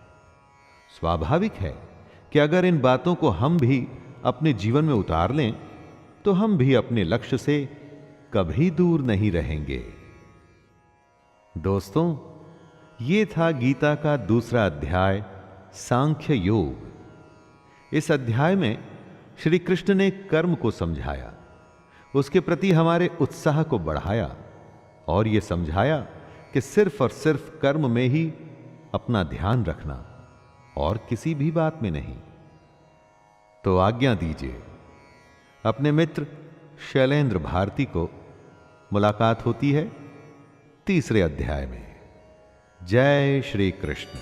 स्वाभाविक है कि अगर इन बातों को हम भी अपने जीवन में उतार लें तो हम भी अपने लक्ष्य से कभी दूर नहीं रहेंगे। दोस्तों, ये था गीता का दूसरा अध्याय सांख्य योग। इस अध्याय में श्री कृष्ण ने कर्म को समझाया, उसके प्रति हमारे उत्साह को बढ़ाया और यह समझाया कि सिर्फ और सिर्फ कर्म में ही अपना ध्यान रखना और किसी भी बात में नहीं। तो आज्ञा दीजिए, अपने मित्र शैलेंद्र भारती को मुलाकात होती है तीसरे अध्याय में। जय श्री कृष्ण।